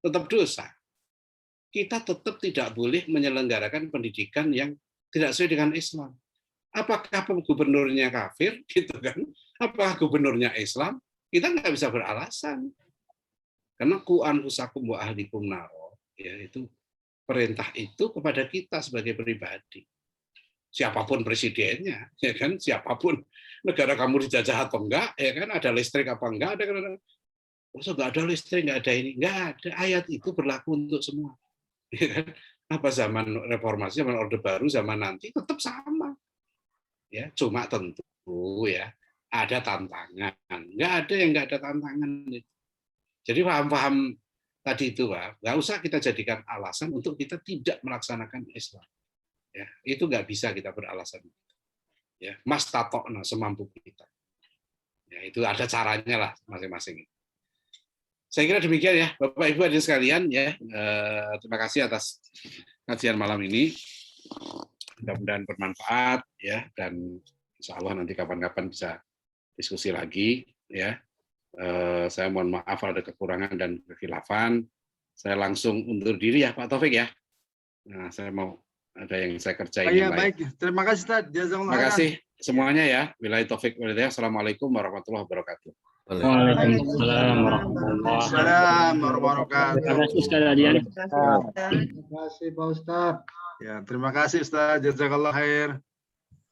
Tetap dosa. Kita tetap tidak boleh menyelenggarakan pendidikan yang tidak sesuai dengan Islam. Apakah gubernurnya kafir, gitu kan? Apakah gubernurnya Islam? Kita nggak bisa beralasan. Karena ku anfusakum wa ahlikum naro, ya itu perintah itu kepada kita sebagai pribadi. Siapapun presidennya, ya kan? Siapapun negara kamu dijajah atau enggak, ya kan? Ada listrik apa enggak? Nggak ada listrik, nggak ada ini, nggak ada. Ayat itu berlaku untuk semua. Ya kan? Apa zaman reformasi, zaman Orde Baru, zaman nanti tetap sama. Ya, cuma tentu ya ada tantangan. Nggak ada yang nggak ada tantangan. Jadi paham-paham tadi itu, Pak, nggak usah kita jadikan alasan untuk kita tidak melaksanakan Islam. Ya, itu nggak bisa kita beralasan. Ya, mas tatokna semampu kita. Ya, itu ada caranya lah masing-masing. Saya kira demikian ya, Bapak Ibu hadirin sekalian ya. Terima kasih atas kajian malam ini. Mudah-mudahan bermanfaat ya, dan insya Allah nanti kapan-kapan bisa diskusi lagi ya. Saya mohon maaf ada kekurangan dan kekhilafan. Saya langsung undur diri ya Pak Taufik ya. Nah, saya mau ada yang saya kerjain. Iya, baik. Terima kasih Ustaz. Terima kasih semuanya ya. Billahi taufik wal hidayah. Assalamualaikum warahmatullahi wabarakatuh. Waalaikumsalam warahmatullahi wabarakatuh. Terima kasih sekali lagi. Terima kasih Pak Ustaz. Ya, terima kasih Ustaz. Jazakallah khair.